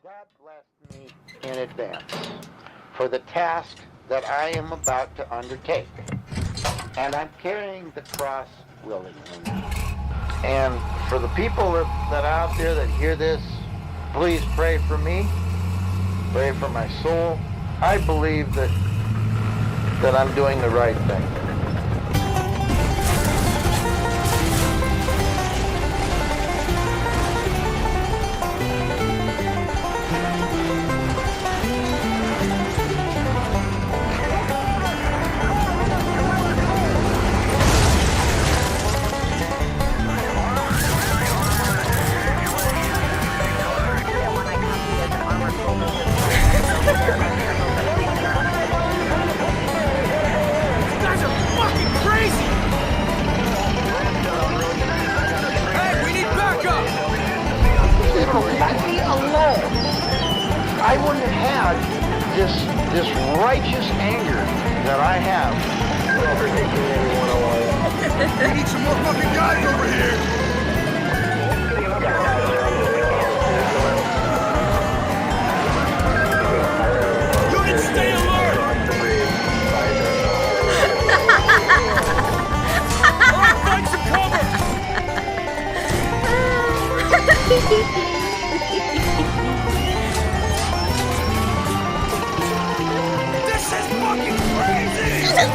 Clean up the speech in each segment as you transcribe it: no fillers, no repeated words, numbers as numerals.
God bless me in advance for the task that I am about to undertake. And I'm carrying the cross willingly. And for the people that are out there that hear this, please pray for me. Pray for my soul. I believe that I'm doing the right thing. Let me alone. I wouldn't have had this righteous anger that I have. We need some more fucking guys over here. Units, stay alert. Alright, find some cover. This is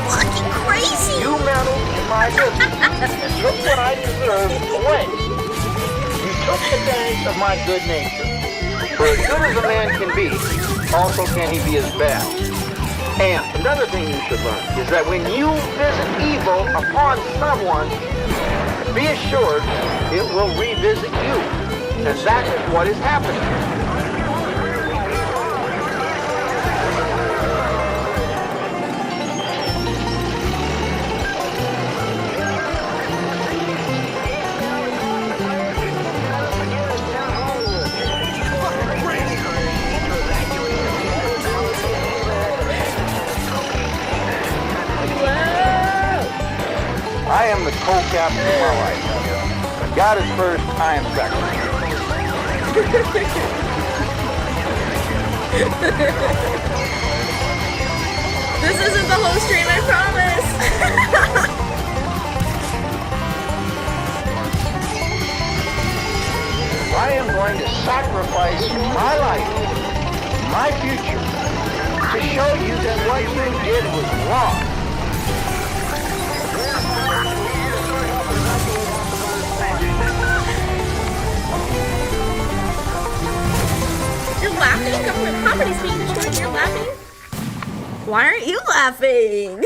fucking crazy! You meddled in my business and took what I deserved away. You took advantage of my good nature. For as good as a man can be, also can he be as bad. And another thing you should learn is that when you visit evil upon someone, be assured it will revisit you. And that is what is happening. I am the co-captain of my life. God is first, I am second. This isn't the whole stream, I promise. I am going to sacrifice my life, my future, to show you that what you did was wrong. You're laughing? Government property's being destroyed. You're laughing? Why aren't you laughing?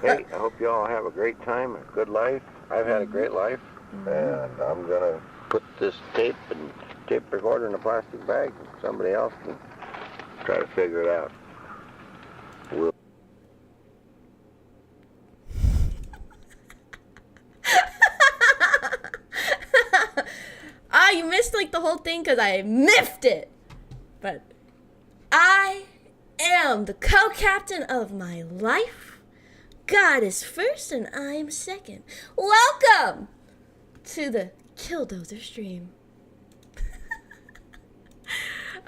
Hey, I hope you all have a great time, a good life. I've had a great life, and I'm gonna put this tape recorder in a plastic bag, and somebody else can try to figure it out. We'll You missed like the whole thing because I miffed it. But I am the co-captain of my life. God is first and I'm second. Welcome to the Killdozer stream.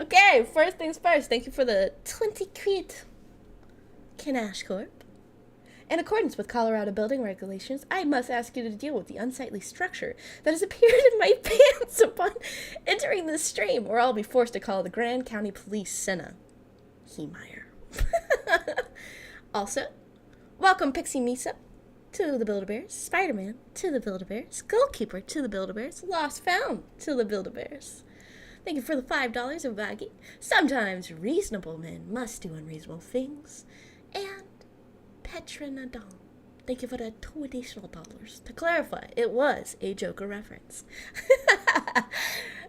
Okay, first things first. Thank you for the 20 quid, Kanash Corp. In accordance with Colorado building regulations, I must ask you to deal with the unsightly structure that has appeared in my pants upon entering this stream, or I'll be forced to call the Grand County Police Sena. Hemeyer. Also, welcome Pixie Misa to the Build-A-Bears, Spider-Man to the Build-A-Bears, Goalkeeper to the Build-A-Bears, Lost Found to the Build-A-Bears. Thank you for the $5 of Baggy. Sometimes reasonable men must do unreasonable things. And Petronadon. Thank you for the $2 additional dollars. To clarify, it was a Joker reference.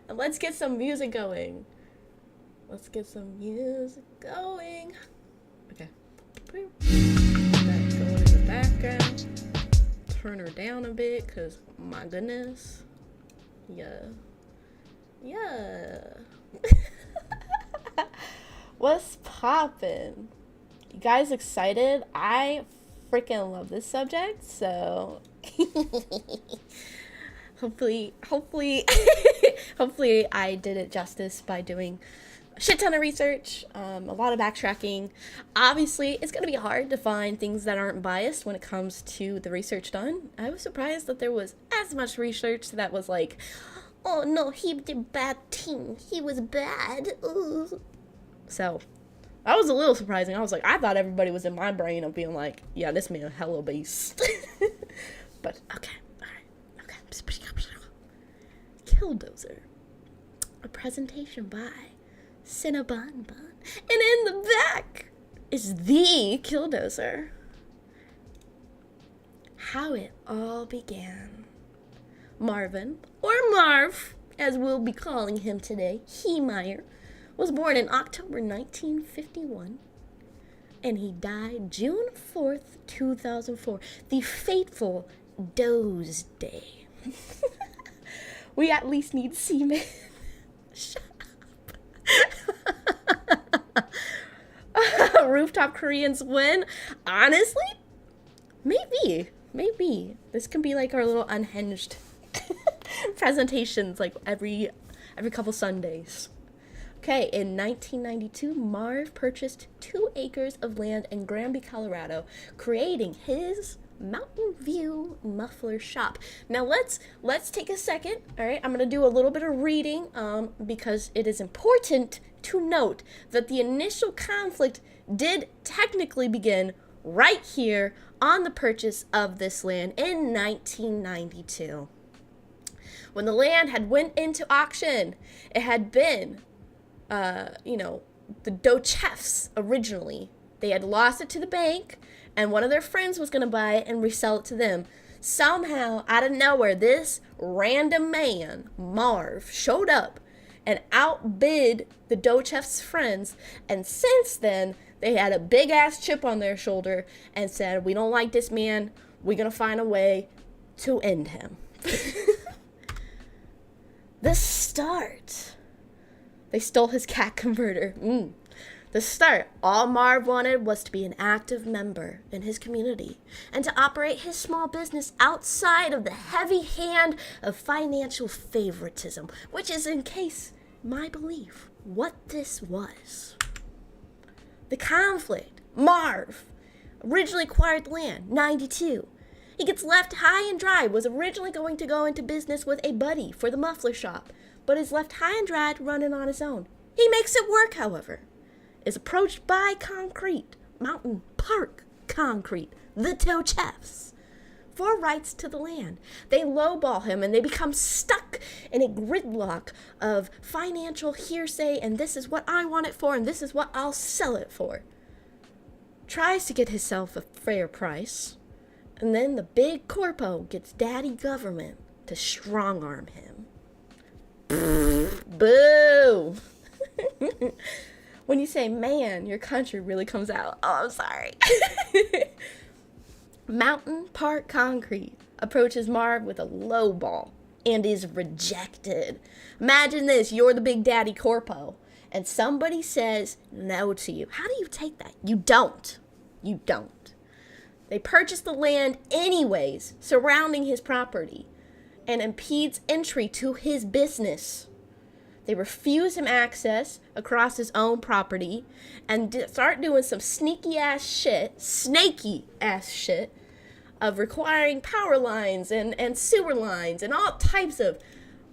Let's get some music going. Let's get some music going. Okay. Put that going in the background. Turn her down a bit, because my goodness. Yeah. What's poppin'? You guys excited? I freaking love this subject, so Hopefully, hopefully I did it justice by doing a shit ton of research, a lot of backtracking. Obviously, it's going to be hard to find things that aren't biased when it comes to the research done. I was surprised that there was as much research that was like, oh no, he did bad thing. He was bad. Ooh. So, that was a little surprising. I was like, I thought everybody was in my brain of being like, yeah, this man hella beast. But, okay. Alright. Okay. Killdozer. A presentation by Sena. And in the back is the Killdozer. How it all began. Marvin, or Marv, as we'll be calling him today, Heemeyer, was born in October 1951, and he died June 4th, 2004, the fateful Doze Day. We at least need semen. Shut up. Rooftop Koreans win. Honestly, maybe. This can be like our little unhinged presentations, like every couple Sundays. Okay, in 1992, Marv purchased 2 acres of land in Granby, Colorado, creating his Mountain View muffler shop. Now let's take a second. All right, I'm gonna do a little bit of reading because it is important to note that the initial conflict did technically begin right here on the purchase of this land in 1992. When the land had went into auction, it had been, the Dochefs originally. They had lost it to the bank, and one of their friends was going to buy it and resell it to them. Somehow, out of nowhere, this random man, Marv, showed up and outbid the Dochefs' friends, and since then, they had a big-ass chip on their shoulder and said, we don't like this man, we're going to find a way to end him. The start. They stole his cat converter. The start. All Marv wanted was to be an active member in his community and to operate his small business outside of the heavy hand of financial favoritism, which is, in case my belief, what this was. The conflict. Marv originally acquired the land, 92. He gets left high and dry, was originally going to go into business with a buddy for the muffler shop, but is left high and dry running on his own. He makes it work, however. Is approached by Concrete, Mountain Park Concrete, the Dochefs, for rights to the land. They lowball him and they become stuck in a gridlock of financial hearsay, and this is what I want it for and this is what I'll sell it for. Tries to get himself a fair price, and then the big corpo gets daddy government to strong-arm him. Boo! When you say, man, your country really comes out. Oh, I'm sorry. Mountain Park Concrete approaches Marv with a low ball and is rejected. Imagine this, you're the big daddy corpo, and somebody says no to you. How do you take that? You don't. You don't. They purchase the land anyways, surrounding his property, and impedes entry to his business. They refuse him access across his own property and start doing some snaky ass shit of requiring power lines and sewer lines and all types of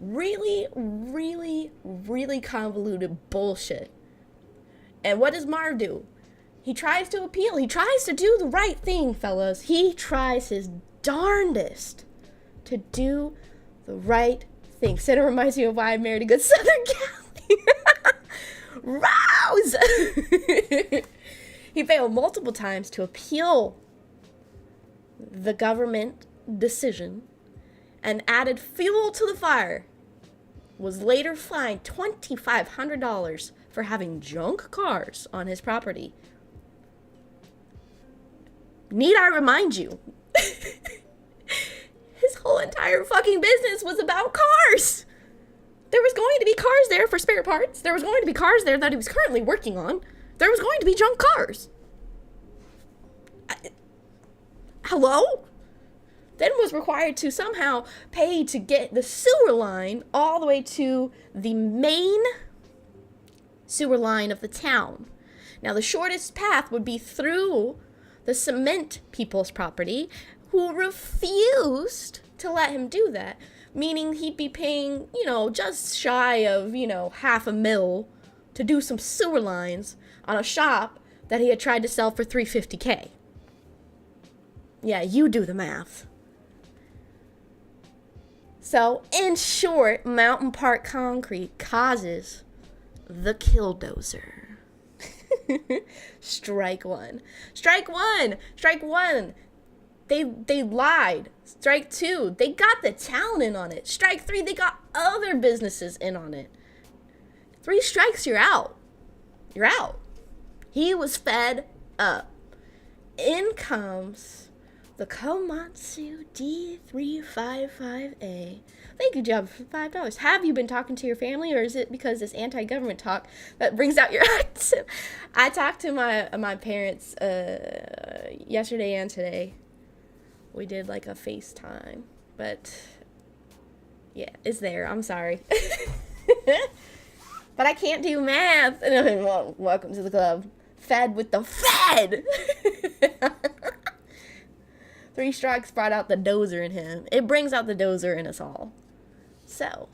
really, really, really convoluted bullshit. And what does Marv do? He tries to appeal. He tries to do the right thing, fellas. He tries his darndest to do the right thing. Sena reminds me of why I married a good Southern gal. Rouse! He failed multiple times to appeal the government decision and added fuel to the fire. Was later fined $2,500 for having junk cars on his property. Need I remind you, his whole entire fucking business was about cars. There was going to be cars there for spare parts. There was going to be cars there that he was currently working on. There was going to be junk cars. Hello? then was required to somehow pay to get the sewer line all the way to the main sewer line of the town. Now, the shortest path would be through the cement people's property, who refused to let him do that, meaning he'd be paying, just shy of, $500,000 to do some sewer lines on a shop that he had tried to sell for $350K. Yeah, you do the math. So, in short, Mountain Park Concrete causes the Killdozer. Strike one. Strike one. Strike one. They lied. Strike two. They got the town in on it. Strike three. They got other businesses in on it. 3 strikes, you're out. You're out. He was fed up. In comes the Komatsu D355A. Thank you, Job, for $5. Have you been talking to your family, or is it because this anti-government talk that brings out your accent? I talked to my parents yesterday and today. We did like a FaceTime, but yeah, it's there. I'm sorry. But I can't do math. Well, welcome to the club. Fed with the Fed. 3 strikes brought out the dozer in him. It brings out the dozer in us all. So,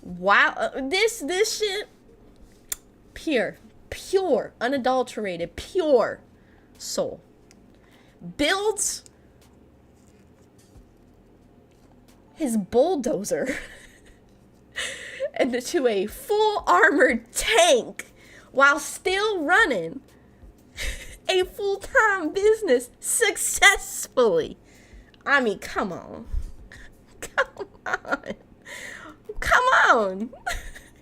wow, this shit, pure, unadulterated, pure soul. Builds his bulldozer into a full armored tank while still running a full-time business successfully. I mean, come on. Come on. Come on.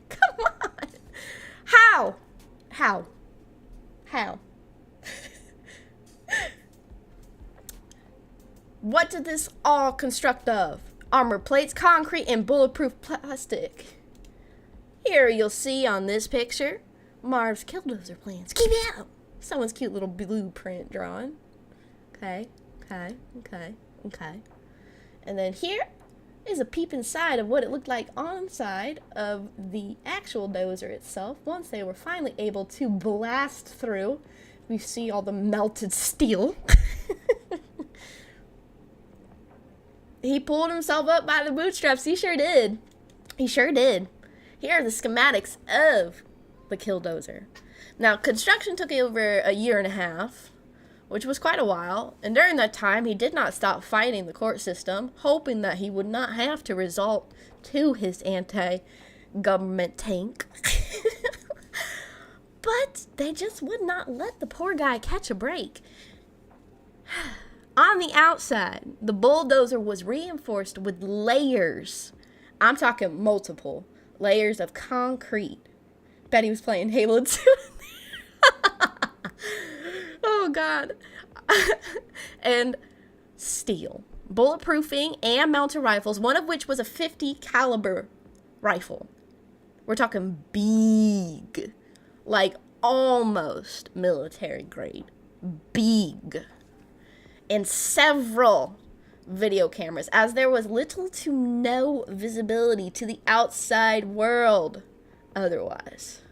Come on. How? What did this all construct of? Armor plates, concrete, and bulletproof plastic. Here you'll see on this picture Marv's Killdozer plans. Keep it up. Someone's cute little blueprint drawn. Okay. And then here is a peep inside of what it looked like on side of the actual dozer itself. Once they were finally able to blast through, we see all the melted steel. He pulled himself up by the bootstraps. He sure did. Here are the schematics of the Killdozer. Now, construction took over a year and a half, which was quite a while, and during that time, he did not stop fighting the court system, hoping that he would not have to resort to his anti-government tank. But they just would not let the poor guy catch a break. On the outside, the bulldozer was reinforced with layers. I'm talking multiple layers of concrete. Bet he was playing Halo 2. Oh, God. And steel. Bulletproofing and mounted rifles, one of which was a .50 caliber rifle. We're talking big. Like almost military grade. Big. And several video cameras, as there was little to no visibility to the outside world otherwise.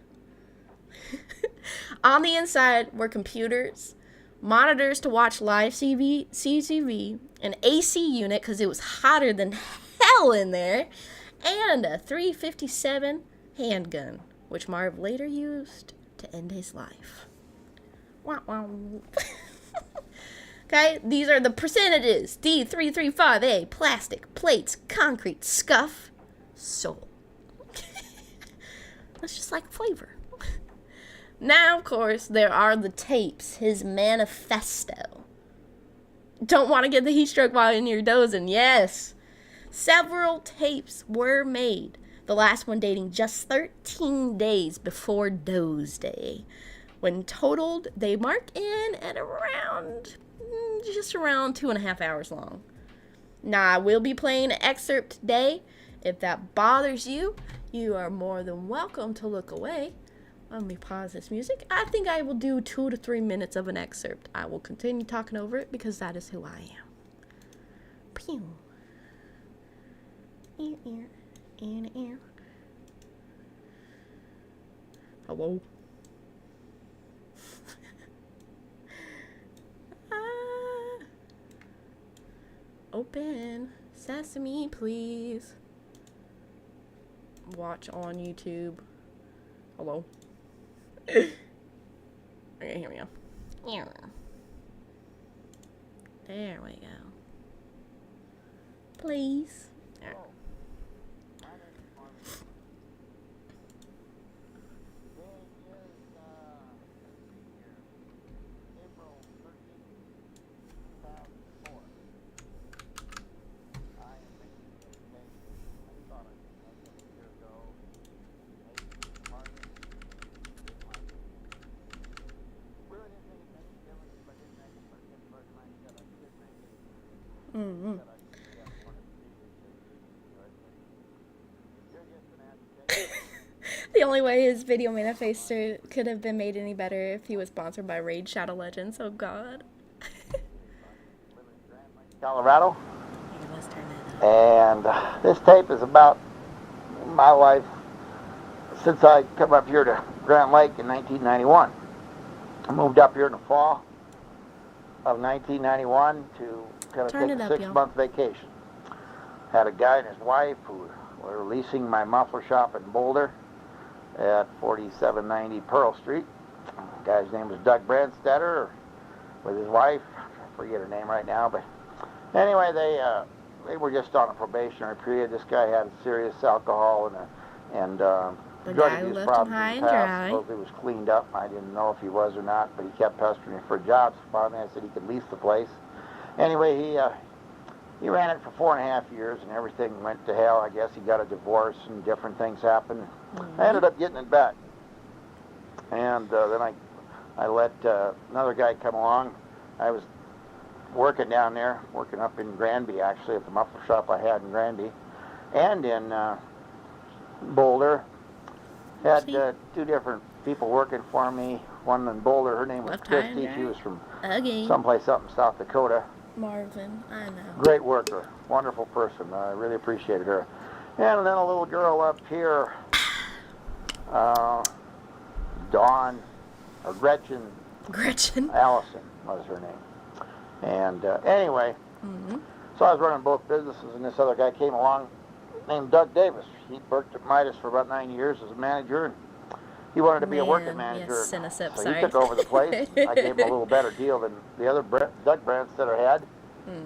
On the inside were computers, monitors to watch live CTV, an AC unit because it was hotter than hell in there, and a .357 handgun, which Marv later used to end his life. Wow, wow. Okay, these are the percentages. D335A, plastic, plates, concrete, scuff, soul. That's just like flavor. Now, of course, there are the tapes, his manifesto. Don't want to get the heat stroke while you're dozing. Yes. Several tapes were made. The last one dating just 13 days before Doze Day. When totaled, they mark in at just around 2.5 hours long. Now, I will be playing an excerpt today. If that bothers you, you are more than welcome to look away. Let me pause this music. I think I will do 2 to 3 minutes of an excerpt. I will continue talking over it because that is who I am. Pew. Ear, ear, ear, ear. Hello. Ah. Open sesame, please. Watch on YouTube. Hello. Okay, here we go. There we go. Please. There. Mm-hmm. The only way his video manifesto could have been made any better if he was sponsored by Raid Shadow Legends. Oh God. Colorado. Here, let's turn that up. And this tape is about my life since I come up here to Grand Lake in 1991. I moved up here in the fall of 1991 to kind of Turn take it a up, 6-month vacation. Had a guy and his wife who were leasing my muffler shop in Boulder at 4790 Pearl Street. The guy's name was Doug Brandstetter with his wife. I forget her name right now, but anyway, they were just on a probationary period. This guy had serious alcohol and The drug guy who abuse left him problems high in and the past. dry. Supposedly was cleaned up. I didn't know if he was or not, but he kept pestering me for jobs. Finally, I said he could lease the place. Anyway, he ran it for 4.5 years, and everything went to hell. I guess he got a divorce, and different things happened. Mm-hmm. I ended up getting it back, and then I let another guy come along. I was working down there, working up in Granby, actually, at the muffler shop I had in Granby, and in Boulder. Had two different people working for me. One in Boulder, her name was Left high and Christy. dry. She was from Again. someplace up in South Dakota. Marvin, I know. Great worker, wonderful person. I really appreciated her. And then a little girl up here, Dawn, or Gretchen Allison was her name. And anyway, so I was running both businesses, and this other guy came along named Doug Davis. He worked at Midas for about 9 years as a manager, and he wanted to be a working manager. Yes, Sena sip, so sorry. he took over the place. I gave him a little better deal than the other Doug Brandstetter had,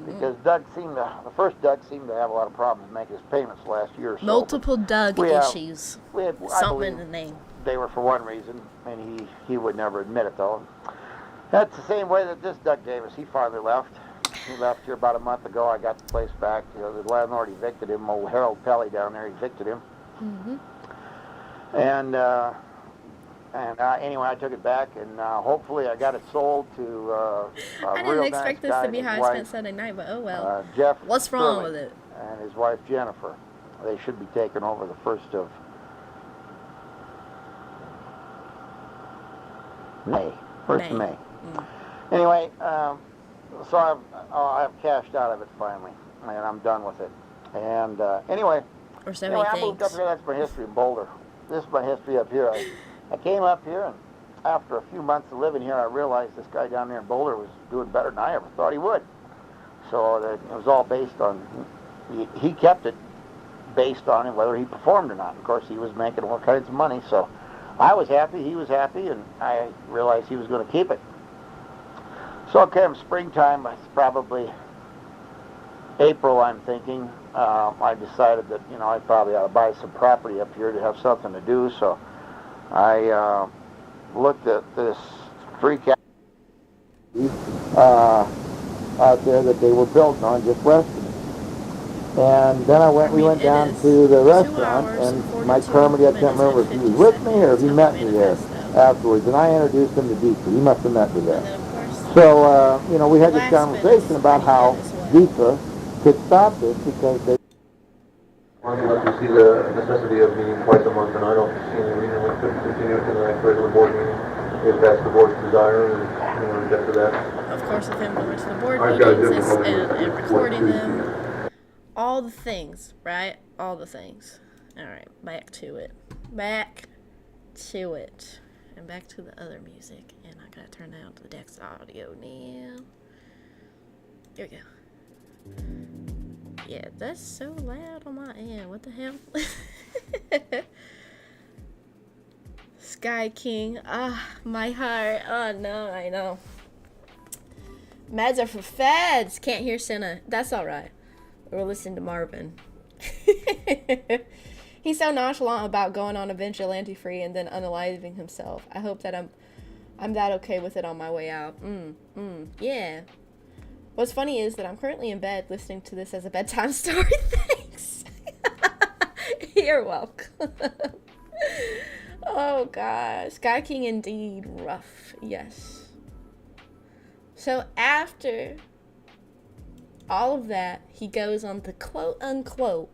because the first Doug seemed to have a lot of problems making his payments last year or so. Multiple Doug issues. We had, Something in the name. They were for one reason, and he would never admit it, though. That's the same way that this Doug Davis, he finally left. He left here about a month ago. I got the place back. You know, the landlord evicted him. Old Harold Pelly down there evicted him. And anyway, I took it back, and hopefully I got it sold to I didn't expect this to be how I spent Sunday night, but oh well. Jeff What's wrong Sterling with it? and his wife Jennifer. They should be taking over the 1st of May. 1st of May. Anyway, so I've cashed out of it finally, and I'm done with it. And anyway, Or so many I moved up things. here. That's my history in Boulder. This is my history up here. I came up here, and after a few months of living here, I realized this guy down there in Boulder was doing better than I ever thought he would. So it was all based on, he kept it based on whether he performed or not. Of course, he was making all kinds of money, so I was happy, he was happy, and I realized he was going to keep it. So it came springtime, it's probably April, I'm thinking. I decided that, I probably ought to buy some property up here to have something to do, so I looked at this free cabin out there that they were building on just west of me. And then we went down to the restaurant, and Mike Carmody, I can't remember if he was with me or if he met me there afterwards, and I introduced him to Deepa. He must have met me there. So, we had this conversation about how Deepa could stop this because they... Unless you see the necessity of meeting twice a month, and I don't see any reason we couldn't continue to the next regular board meeting if that's the board's desire, and get to that. Of course, with him going to the board I've got a meetings difficulty and recording them. all the things, right? All the things. Alright, back to it. Back to it. And back to the other music. And I gotta turn down to the Dex audio now. Here we go. Yeah, that's so loud on my end. What the hell? Sky King. Ah, my heart. Oh no, I know. Meds are for feds. Can't hear Sena. That's alright. We're listening to Marvin. He's so nonchalant about going on a vigilante free and then unaliving himself. I hope that I'm that okay with it on my way out. Yeah. What's funny is that I'm currently in bed listening to this as a bedtime story. Thanks. You're welcome. Oh gosh. Sky King indeed. Rough. Yes. So after all of that, he goes on the quote unquote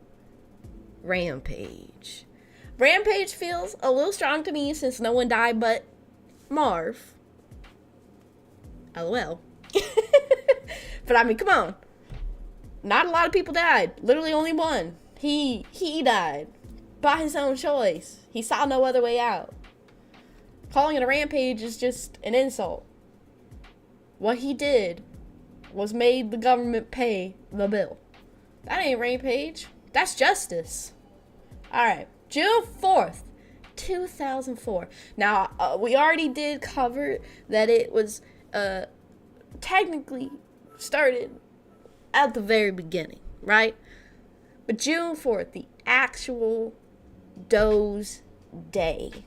Rampage. Rampage feels a little strong to me since no one died but Marv. LOL. But I mean, come on. Not a lot of people died. Literally only one. He died. By his own choice. He saw no other way out. Calling it a rampage is just an insult. What he did was made the government pay the bill. That ain't rampage. That's justice. Alright. June 4th, 2004. Now, we already did cover that it was technically started at the very beginning, right? But June 4th, the actual Doze Day.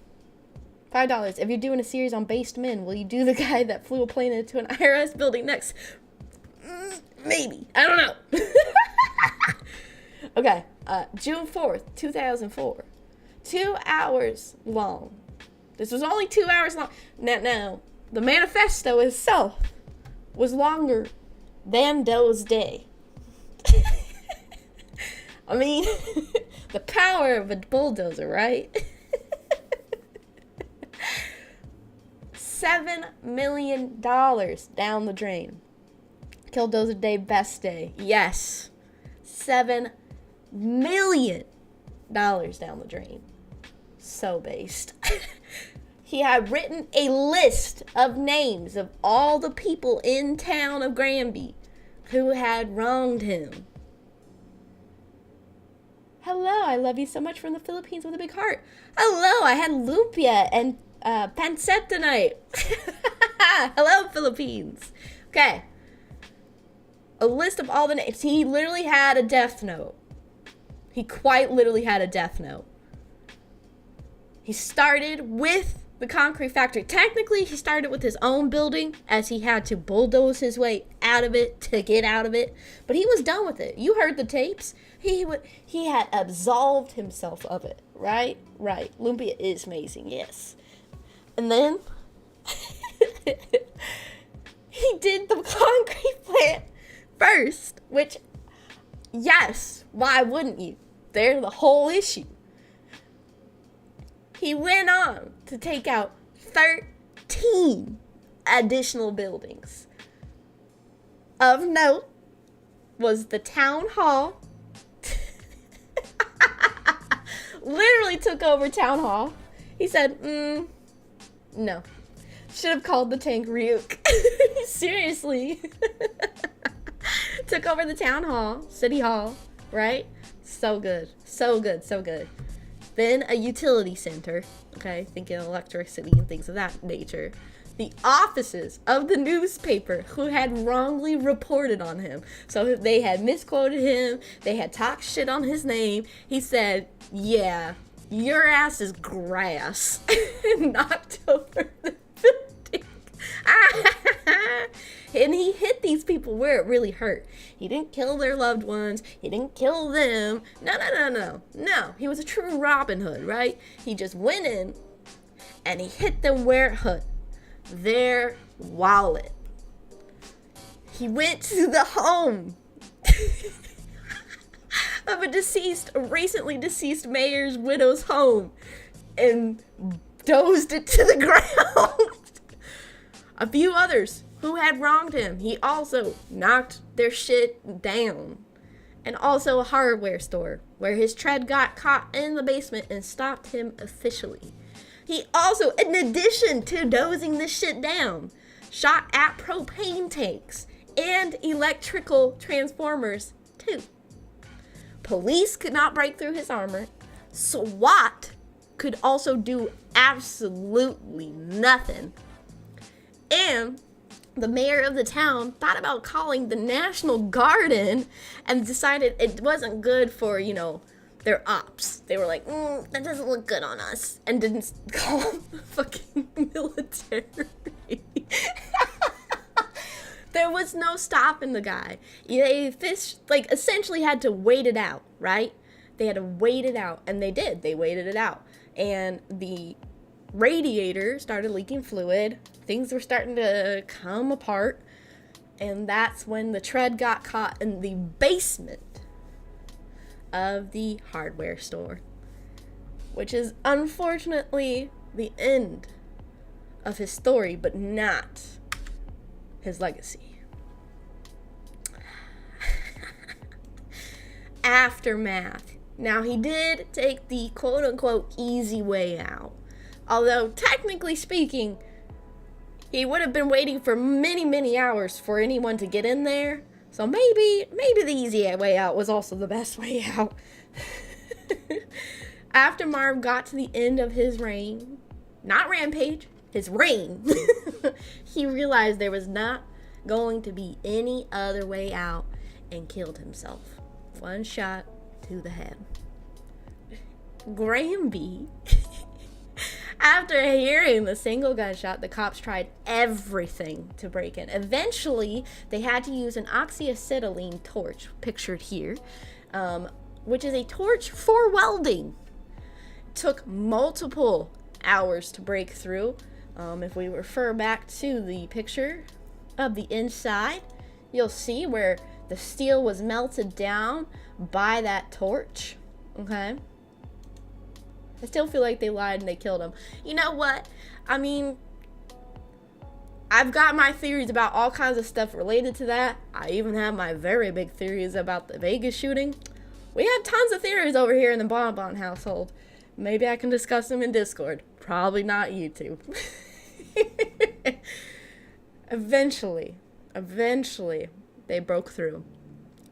$5. If you're doing a series on based men, will you do the guy that flew a plane into an IRS building next? Maybe. I don't know. Okay. June 4th, 2004. 2 hours long. This was only 2 hours long. Now, the manifesto itself was longer than Doze Day. I mean, the power of a bulldozer, right? $7 million down the drain. Killdozer Day, best day. Yes. $7 million down the drain. So based. He had written a list of names of all the people in town of Granby who had wronged him. Hello, I love you so much from the Philippines with a big heart. Hello, I had lumpia and pancetta tonight. Hello, Philippines. Okay. A list of all the names. He literally had a death note. He quite literally had a death note. He started with the concrete factory. Technically, he started with his own building as he had to bulldoze his way out of it to get out of it. But he was done with it. You heard the tapes. He had absolved himself of it. Right? Right. Lumpia is amazing. Yes. And then he did the concrete plant first, which, yes, why wouldn't you? They're the whole issue. He went on to take out 13 additional buildings. Of note was the town hall. Literally took over town hall. He said, no. Should have called the tank Ryuk. Seriously. Took over the town hall, city hall, right? So good. So good. So good. Then a utility center, okay, thinking electricity and things of that nature. The offices of the newspaper who had wrongly reported on him. So they had misquoted him. They had talked shit on his name. He said, yeah, your ass is grass. Knocked over the building. And he hit these people where it really hurt. He didn't kill their loved ones. He didn't kill them. No. He was a true Robin Hood, right? He just went in and he hit them where it hurt. Their wallet. He went to the home of a recently deceased mayor's widow's home and dozed it to the ground. A few others who had wronged him, he also knocked their shit down and also a hardware store where his tread got caught in the basement and stopped him officially. He also, in addition to dozing this shit down, shot at propane tanks and electrical transformers too. Police could not break through his armor. SWAT could also do absolutely nothing. And the mayor of the town thought about calling the National Guard in and decided it wasn't good for, their ops. They were like, that doesn't look good on us. And didn't call the fucking military. There was no stopping the guy. They essentially had to wait it out, right? They had to wait it out, and they did. They waited it out. And the radiator started leaking fluid. Things were starting to come apart. And that's when the tread got caught in the basement of the hardware store. Which is unfortunately the end of his story, but not his legacy. Aftermath. Now, he did take the quote-unquote easy way out. Although, technically speaking, he would have been waiting for many, many hours for anyone to get in there. So maybe the easy way out was also the best way out. After Marv got to the end of his reign, not Rampage, his reign, he realized there was not going to be any other way out and killed himself. One shot to the head. Granby. After hearing the single gunshot, the cops tried everything to break in. Eventually, they had to use an oxyacetylene torch, pictured here, which is a torch for welding. Took multiple hours to break through. If we refer back to the picture of the inside, you'll see where the steel was melted down by that torch. Okay? I still feel like they lied and they killed him. You know what? I mean, I've got my theories about all kinds of stuff related to that. I even have my very big theories about the Vegas shooting. We have tons of theories over here in the Bonbon household. Maybe I can discuss them in Discord. Probably not YouTube. Eventually, they broke through.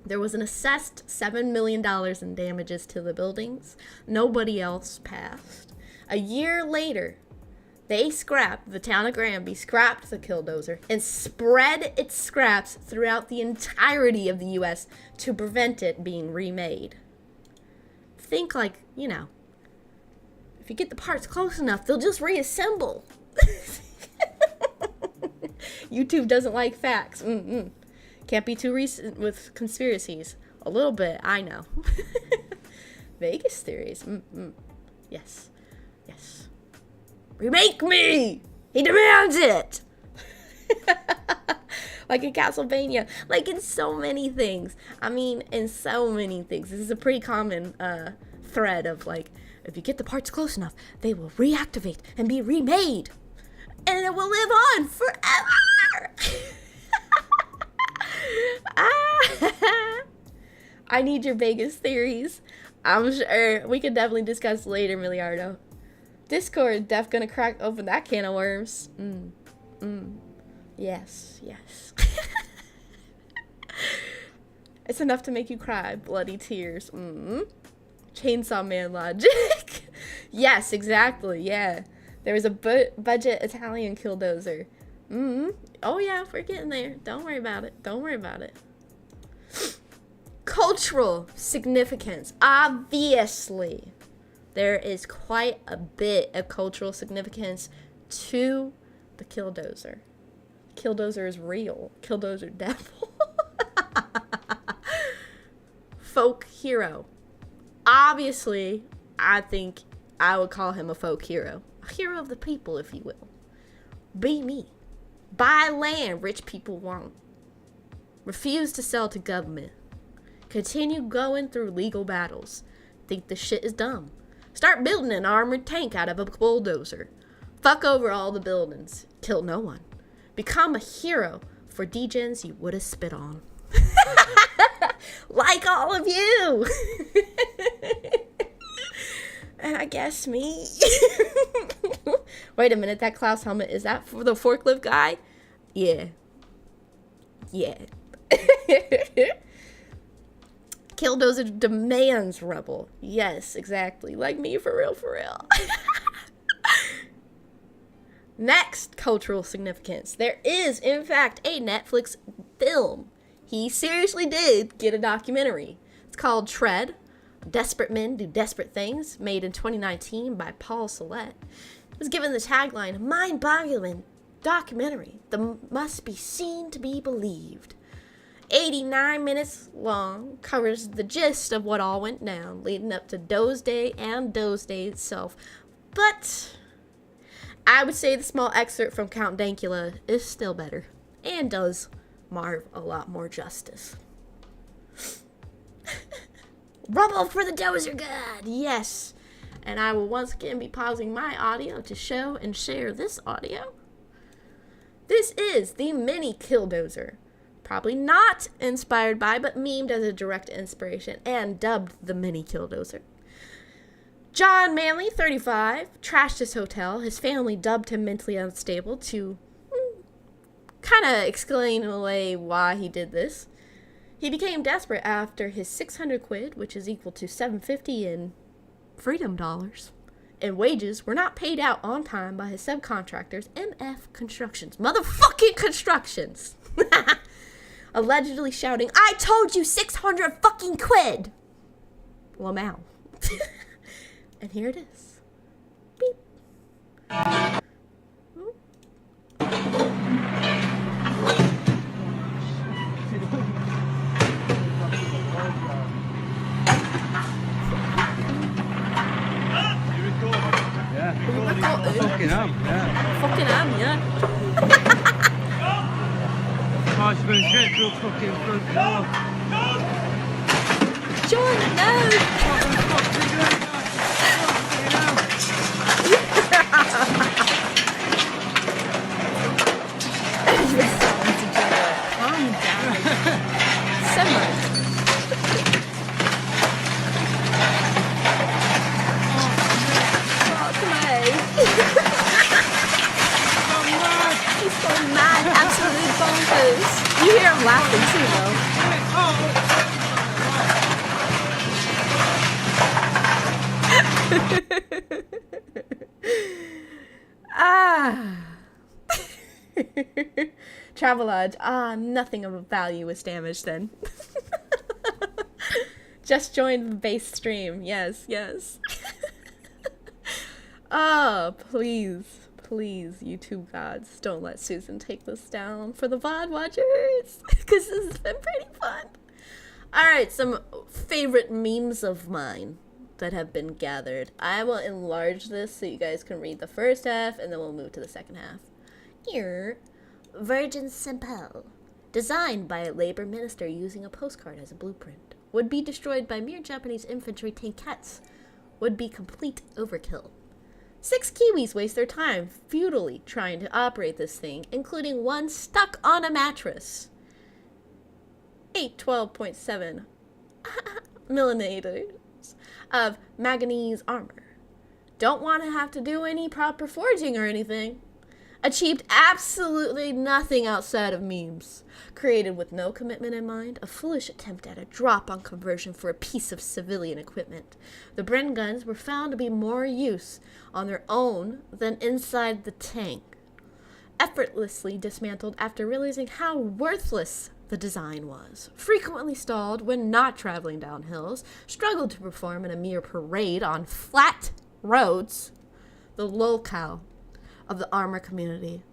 There was an assessed $7 million in damages to the buildings. Nobody else passed. A year later, the town of Granby scrapped the Killdozer and spread its scraps throughout the entirety of the U.S. to prevent it being remade. Think if you get the parts close enough, they'll just reassemble. YouTube doesn't like facts. Can't be too recent with conspiracies. A little bit, I know. Vegas theories. Yes. Remake me! He demands it! Like in Castlevania. Like in so many things. This is a pretty common thread of if you get the parts close enough, they will reactivate and be remade. And it will live on forever! I need your Vegas theories. I'm sure we could definitely discuss later, Miliardo. Discord def gonna crack open that can of worms. Yes. It's enough to make you cry. Bloody tears. Chainsaw Man logic. Yes, exactly. Yeah. There was a budget Italian Killdozer. Oh yeah, we're getting there. Don't worry about it. Cultural significance. Obviously, there is quite a bit of cultural significance to the Killdozer. Killdozer is real. Killdozer devil. Folk hero. Obviously, I think I would call him a folk hero. A hero of the people, if you will. Be me. Buy land rich people want. Refuse to sell to government. Continue going through legal battles. Think the shit is dumb. Start building an armored tank out of a bulldozer. Fuck over all the buildings. Kill no one. Become a hero for degens you would have spit on. Like all of you. And I guess me. Wait a minute, that Klaus helmet, is that for the forklift guy? Yeah. Yeah. Killdozer demands Rebel. Yes, exactly. Like me, for real, for real. Next, cultural significance. There is, in fact, a Netflix film. He seriously did get a documentary. It's called Tread. Desperate Men Do Desperate Things, made in 2019 by Paul Solet. It was given the tagline, mind-boggling documentary that must be seen to be believed. 89 minutes long, covers the gist of what all went down, leading up to Doze Day and Doze Day itself. But I would say the small excerpt from Count Dankula is still better, and does Marv a lot more justice. Rumble for the Dozer God! Yes! And I will once again be pausing my audio to show and share this audio. This is the mini Killdozer. Probably not inspired by, but memed as a direct inspiration and dubbed the mini Killdozer. John Manley, 35, trashed his hotel. His family dubbed him mentally unstable to kind of explain away why he did this. He became desperate after his 600 quid, which is equal to $750 in freedom dollars, and wages were not paid out on time by his subcontractors, MF Constructions. Motherfucking Constructions! Allegedly shouting, I told you 600 fucking quid! Lamau. And here it is. Beep. Fucking am, yeah. Fucking am, yeah. I was going straight through fucking front door. John, no! Calm down. Simmer. He's so mad, absolutely bonkers. You hear him laughing too, though. Travelodge. Nothing of value was damaged then. Just joined the base stream. Yes, yes. Oh, please, YouTube gods, don't let Susan take this down for the VOD watchers, because this has been pretty fun. Alright, some favorite memes of mine that have been gathered. I will enlarge this so you guys can read the first half, and then we'll move to the second half. Here, Virgin Simple, designed by a labor minister using a postcard as a blueprint, would be destroyed by mere Japanese infantry tankettes, would be complete overkill. 6 Kiwis waste their time futilely trying to operate this thing, including one stuck on a mattress. 12.7 millimeters of manganese armor. Don't want to have to do any proper forging or anything. Achieved absolutely nothing outside of memes. Created with no commitment in mind, a foolish attempt at a drop-on conversion for a piece of civilian equipment. The Bren guns were found to be more use on their own than inside the tank. Effortlessly dismantled after realizing how worthless the design was. Frequently stalled when not traveling down hills. Struggled to perform in a mere parade on flat roads. The lolcow of the armor community.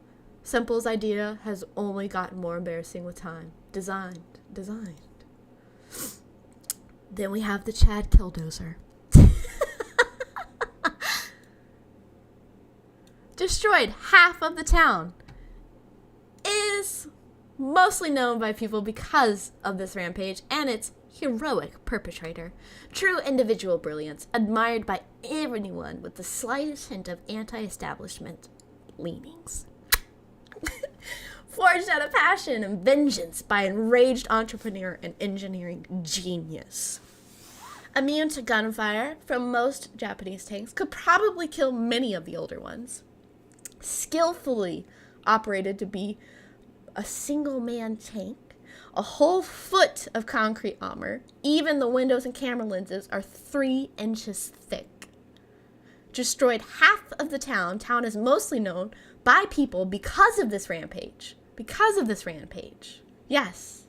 Simple's idea has only gotten more embarrassing with time. Designed. Then we have the Chad Killdozer. Destroyed half of the town. Is mostly known by people because of this rampage and its heroic perpetrator. True individual brilliance, admired by everyone with the slightest hint of anti-establishment leanings. For forged out of passion and vengeance by enraged entrepreneur and engineering genius. Immune to gunfire from most Japanese tanks, could probably kill many of the older ones. Skillfully operated to be a single-man tank, a whole foot of concrete armor. Even the windows and camera lenses are 3 inches thick. Destroyed half of the town. Town is mostly known by people because of this rampage. Because of this rampage. Yes.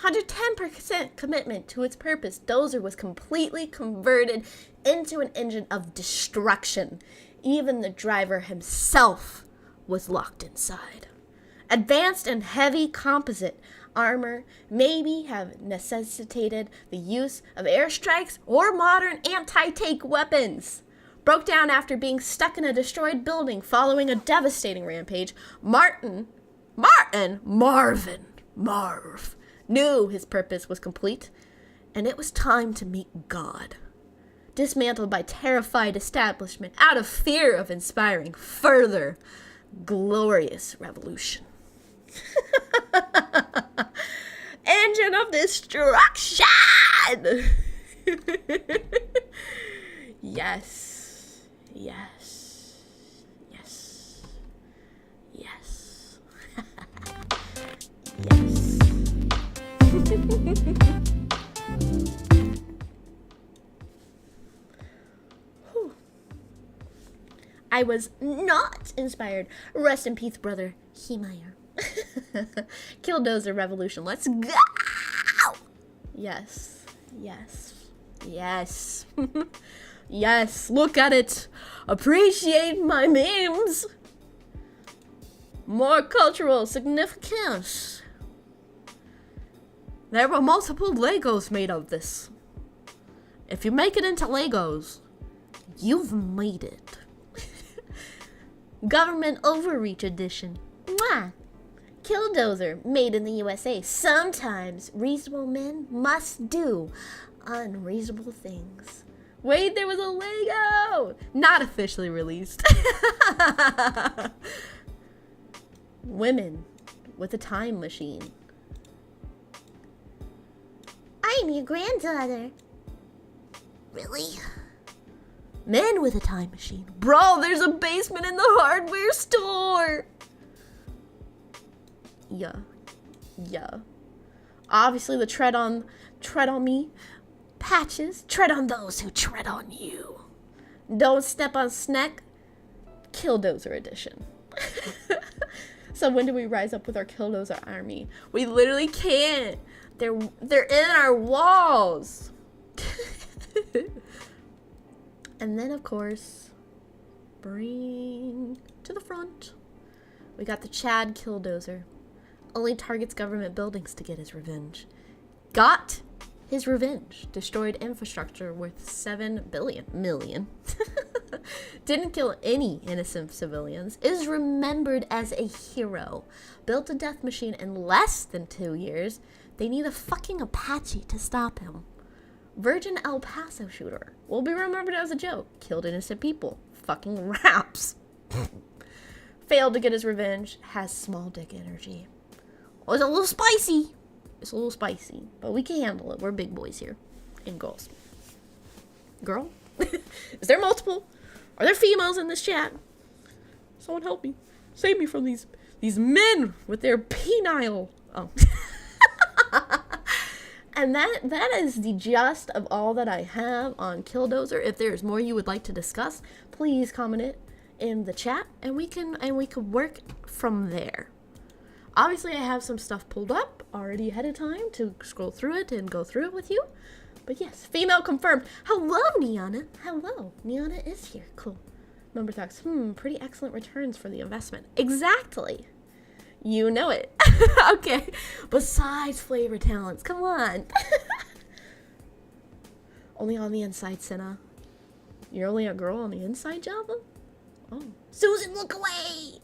110% commitment to its purpose. Dozer was completely converted into an engine of destruction. Even the driver himself was locked inside. Advanced and heavy composite armor maybe have necessitated the use of airstrikes or modern anti-tank weapons. Broke down after being stuck in a destroyed building following a devastating rampage. Marv knew his purpose was complete, and it was time to meet God. Dismantled by terrified establishment out of fear of inspiring further glorious revolution. Engine of destruction! Yes. Yes. Yes. Yes. Yes. Whew. I was not inspired. Rest in peace, brother Hemeyer. Killdozer revolution. Let's go! Yes. Yes. Yes. Yes. Look at it. Appreciate my memes. More cultural significance. There were multiple Legos made of this. If you make it into Legos, you've made it. Government Overreach Edition. Mwah! Killdozer, made in the USA. Sometimes reasonable men must do unreasonable things. Wait, there was a Lego! Not officially released. Women with a time machine. I'm your granddaughter. Really? Men with a time machine. Bro, there's a basement in the hardware store. Yeah. Obviously the tread on me patches. Tread on those who tread on you. Don't step on Snack. Killdozer edition. So when do we rise up with our Killdozer army? We literally can't. They're in our walls. And then of course, bring to the front. We got the Chad Killdozer. Only targets government buildings to get his revenge. Got his revenge. Destroyed infrastructure worth 7 million. Didn't kill any innocent civilians. Is remembered as a hero. Built a death machine in less than 2 years. They need a fucking Apache to stop him. Virgin El Paso shooter. Will be remembered as a joke. Killed innocent people. Fucking raps. Failed to get his revenge. Has small dick energy. Oh, it's a little spicy. It's a little spicy, but we can handle it. We're big boys here. And girls. Girl? Is there multiple? Are there females in this chat? Someone help me. Save me from these men with their penile. Oh. And that is the gist of all that I have on Killdozer. If there's more you would like to discuss, please comment it in the chat, and we can work from there. Obviously, I have some stuff pulled up already ahead of time to scroll through it and go through it with you. But yes, female confirmed. Hello, Nyana. Hello. Nyana is here. Cool. Member Thugs. Pretty excellent returns for the investment. Exactly. You know it. Okay. Besides flavor talents. Come on. Only on the inside, Sena. You're only a girl on the inside, Java? Oh. Susan, look away!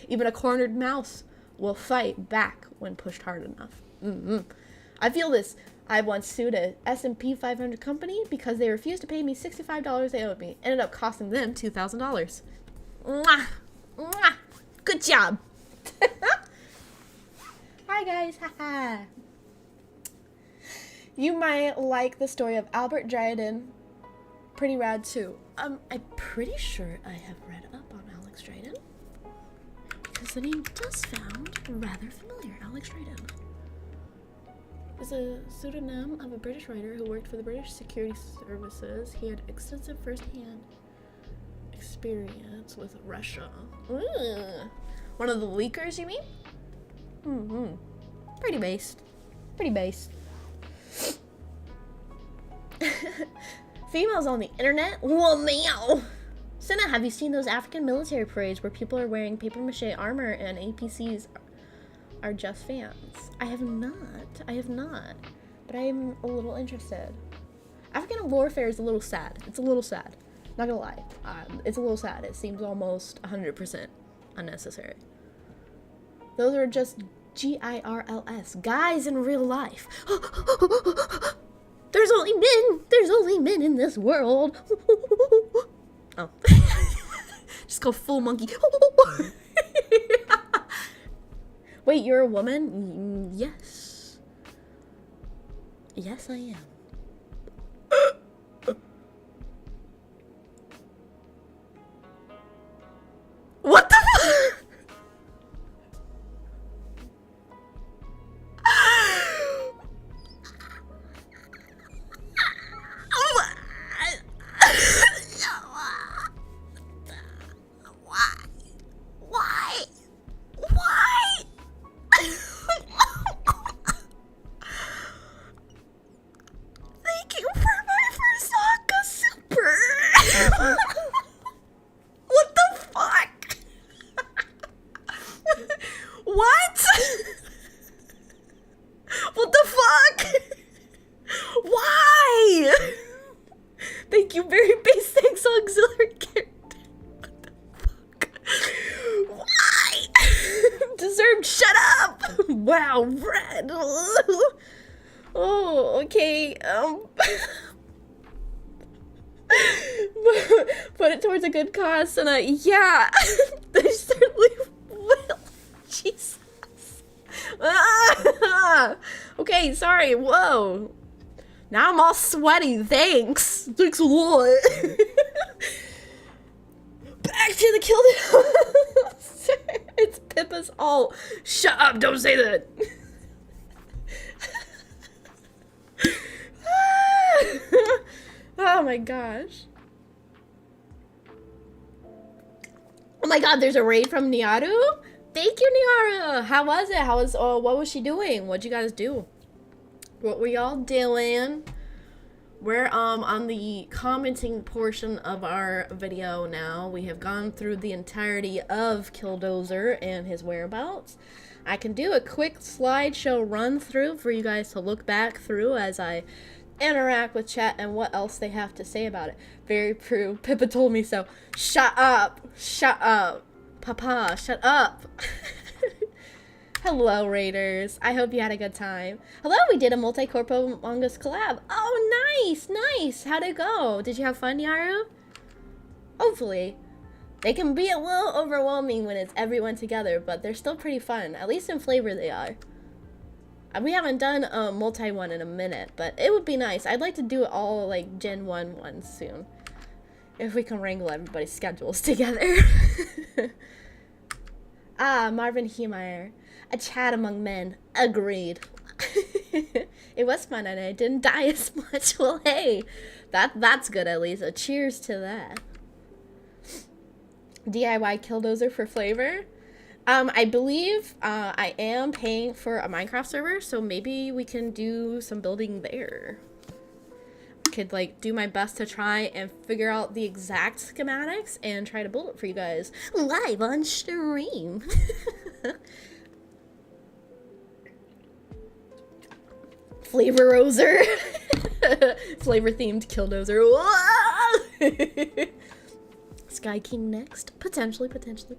Even a cornered mouse will fight back when pushed hard enough. I feel this. I once sued a S&P 500 company because they refused to pay me $65 they owed me. Ended up costing them $2,000. Mwah! Mwah! Good job. Hi guys, haha. You might like the story of Albert Dryden. Pretty rad too. I'm pretty sure I have read up on Alex Dryden, because the name does sound rather familiar. Alex Dryden is a pseudonym of a British writer who worked for the British Security Services. He had extensive first-hand experience with Russia. Ooh. One of the leakers, you mean? Mm-hmm. Pretty based. Pretty based. Females on the internet? Whoa, meow! Sena, have you seen those African military parades where people are wearing papier-mâché armor and APCs are just fans? I have not. But I'm a little interested. African warfare is a little sad. It's a little sad. Not gonna lie. It's a little sad. It seems almost 100% unnecessary. Those are just GIRLS. Guys in real life. There's only men in this world. Oh. Just go full monkey. Wait, you're a woman? Yes. Yes, I am. What the fuck? Put it towards a good cause, and yeah, they certainly will. Jesus. Okay, sorry. Whoa. Now I'm all sweaty. Thanks a lot. Back to the Killdozer. It's Pippa's all. Shut up! Don't say that. Oh my gosh. Oh my god, there's a raid from Nyaru? Thank you, Nyaru. How was it? What was she doing? What'd you guys do? What were y'all doing? We're on the commenting portion of our video now. We have gone through the entirety of Killdozer and his whereabouts. I can do a quick slideshow run through for you guys to look back through as I interact with chat and what else they have to say about it. Very true. Pippa told me so. Shut up. Shut up. Papa, shut up. Hello, Raiders. I hope you had a good time. Hello, we did a multi-corpo Mongoose collab. Oh, nice, nice. How'd it go? Did you have fun, Yaru? Hopefully. They can be a little overwhelming when it's everyone together, but they're still pretty fun. At least in flavor they are. We haven't done a multi-one in a minute, but it would be nice. I'd like to do it all, like, Gen 1 ones soon. If we can wrangle everybody's schedules together. Marvin Hemeyer. A chat among men. Agreed. It was fun and I didn't die as much. Well, hey, that's good at least. A cheers to that. DIY Killdozer for flavor. I believe I am paying for a Minecraft server, so maybe we can do some building there. I could like do my best to try and figure out the exact schematics and try to build it for you guys live on stream. Flavor-ozer. Flavor-themed Killdozer. Sky King next. Potentially. Part of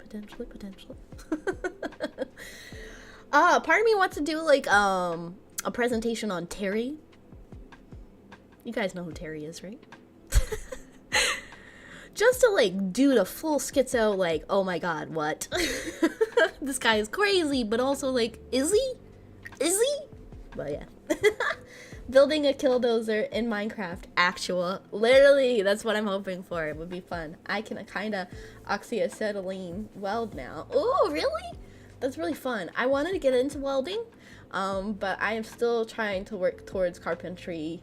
me wants to do like a presentation on Terry. You guys know who Terry is, right? Just to like do the full schizo, like, oh my god, what? This guy is crazy, but also like, is he? Is he? But yeah. Building a Killdozer in Minecraft. Actual. Literally, that's what I'm hoping for. It would be fun. I can kind of oxyacetylene weld now. Oh, really? That's really fun. I wanted to get into welding, but I am still trying to work towards carpentry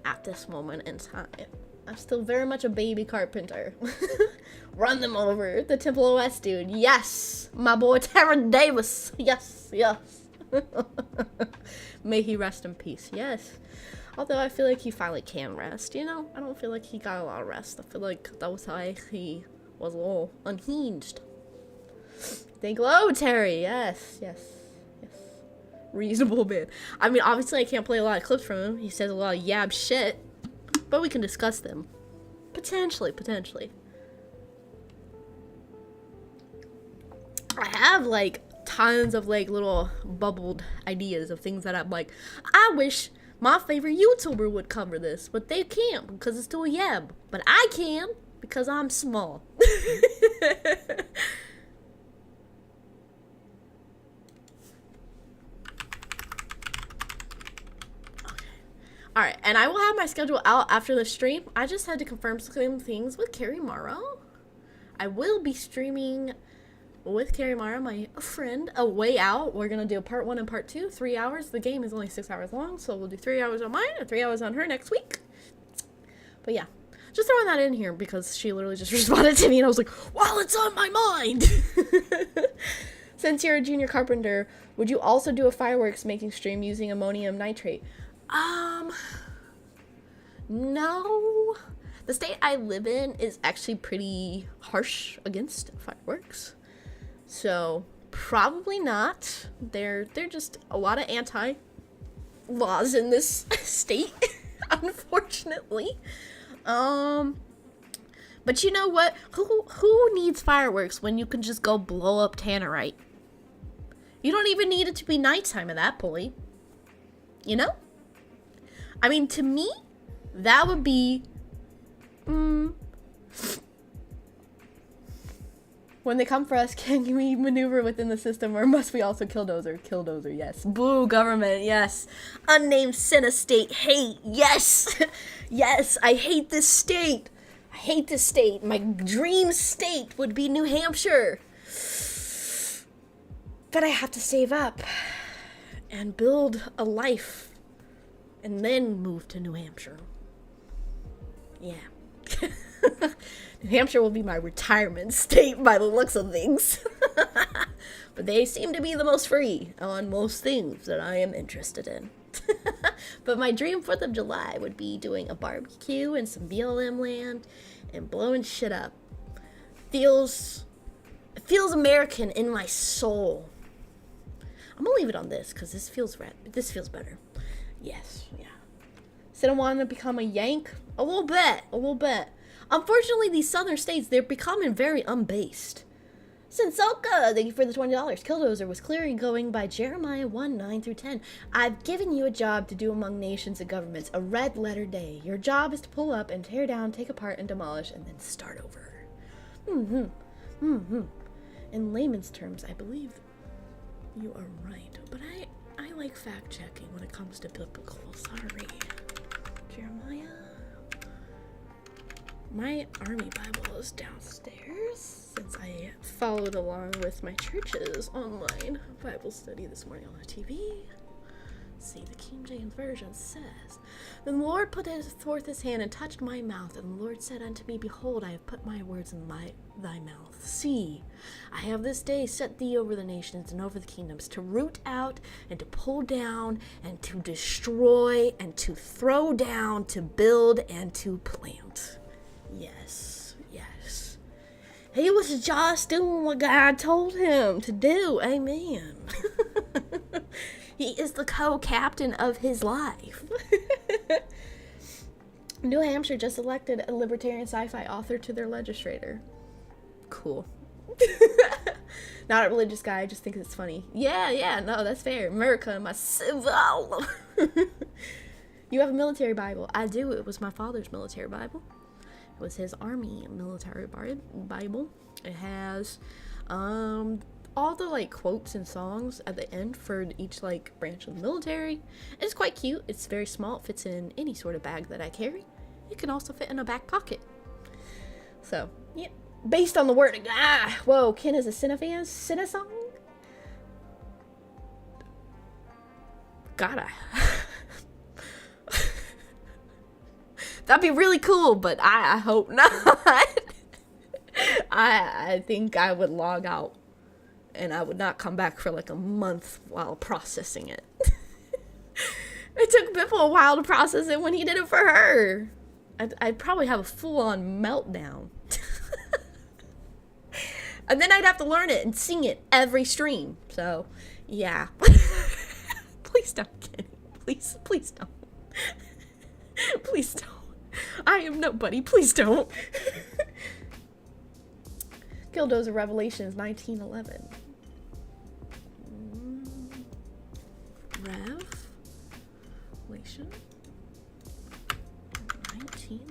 at this moment in time. I'm still very much a baby carpenter. Run them over. The Temple of West dude. Yes. My boy Terra Davis. Yes, yes. May he rest in peace. Yes. Although I feel like he finally can rest, you know? I don't feel like he got a lot of rest. I feel like that was how he was a little unhinged. Thank low, Terry. Yes, yes, yes. Reasonable man. I mean, obviously I can't play a lot of clips from him. He says a lot of yab shit. But we can discuss them. Potentially. I have, like, tons of, like, little bubbled ideas of things that I'm like, I wish my favorite YouTuber would cover this, but they can't because it's too yab. But I can because I'm small. Alright, and I will have my schedule out after the stream. I just had to confirm some things with Carrie Morrow. I will be streaming with Carrie Morrow, my friend, a way out. We're going to do part 1 and part 2, 3 hours. The game is only 6 hours long, so we'll do 3 hours on mine and 3 hours on her next week. But yeah, just throwing that in here because she literally just responded to me and I was like, well, it's on my mind. Since you're a junior carpenter, would you also do a fireworks making stream using ammonium nitrate? No. The state I live in is actually pretty harsh against fireworks. So, probably not. They're just a lot of anti-laws in this state, unfortunately. But you know what? Who needs fireworks when you can just go blow up tannerite? You don't even need it to be nighttime at that point. You know? I mean, to me, that would be, when they come for us, can we maneuver within the system, or must we also Killdozer? Killdozer, yes. Boo, government, yes. Unnamed Sena state, hate, yes. Yes, I hate this state. I hate this state. My dream state would be New Hampshire. But I have to save up and build a life. And then move to New Hampshire. Yeah. New Hampshire will be my retirement state by the looks of things. But they seem to be the most free on most things that I am interested in. But my dream 4th of July would be doing a barbecue in some BLM land and blowing shit up. It feels American in my soul. I'm gonna leave it on this because this feels better. Yes, yeah. So I want to become a Yank? A little bit. Unfortunately, these southern states, they're becoming very unbased. Sensoka, thank you for the $20. Killdozer was clearly going by Jeremiah 1:9-10. I've given you a job to do among nations and governments, a red letter day. Your job is to pull up and tear down, take apart and demolish, and then start over. In layman's terms, I believe you are right, but I like fact-checking when it comes to biblical. Sorry. Jeremiah. My army Bible is downstairs since I followed along with my church's online Bible study this morning on the TV. See, the King James Version says, Then the Lord put forth his hand and touched my mouth, and the Lord said unto me, Behold, I have put my words in thy mouth. See, I have this day set thee over the nations and over the kingdoms, to root out and to pull down and to destroy and to throw down, to build and to plant. Yes, yes. He was just doing what God told him to do. Amen. He is the co-captain of his life. New Hampshire just elected a libertarian sci-fi author to their legislator. Cool. Not a religious guy, I just think it's funny. Yeah, no, that's fair. America, my civil. You have a military Bible. I do. It was my father's military Bible. It was his army military Bible. It has all the like quotes and songs at the end for each like branch of the military. It's quite cute. It's very small. It fits in any sort of bag that I carry. It can also fit in a back pocket. So, yeah. Based on the word, whoa, Ken is a Sena fan? Sena song? Gotta. That'd be really cool, but I hope not. I think I would log out and I would not come back for like a month while processing it. It took Bipple a while to process it when he did it for her. I'd probably have a full-on meltdown. And then I'd have to learn it and sing it every stream. So, yeah. Please don't, Kenny. Please don't. Please don't. I am nobody. Please don't. Killdozer Revelations 1911. Revelation 19.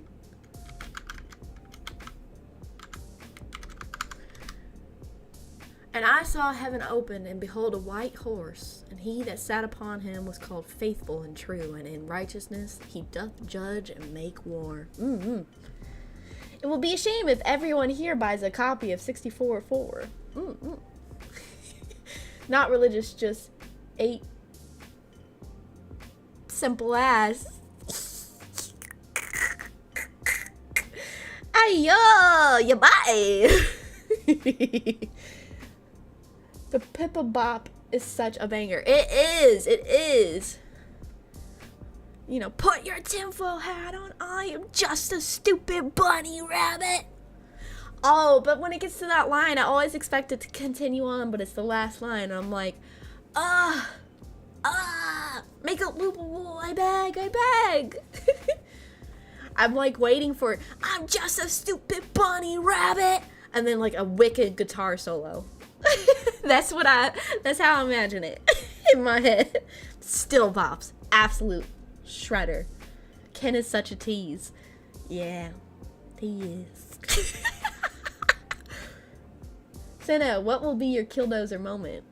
And I saw heaven open, and behold a white horse, and he that sat upon him was called Faithful and True, and in righteousness he doth judge and make war. It will be a shame if everyone here buys a copy of 64:4. Not religious, just 8 simple as. Ayo, ya bye. The Pippa Bop is such a banger. It is. You know, put your tinfoil hat on. I am just a stupid bunny rabbit. Oh, but when it gets to that line, I always expect it to continue on, but it's the last line. And I'm like, make a loopable. I beg. I'm like waiting for, I'm just a stupid bunny rabbit. And then like a wicked guitar solo. That's how I imagine it in my head. Still bops. Absolute shredder. Ken is such a tease. Yeah, he is. Sena, what will be your Killdozer moment?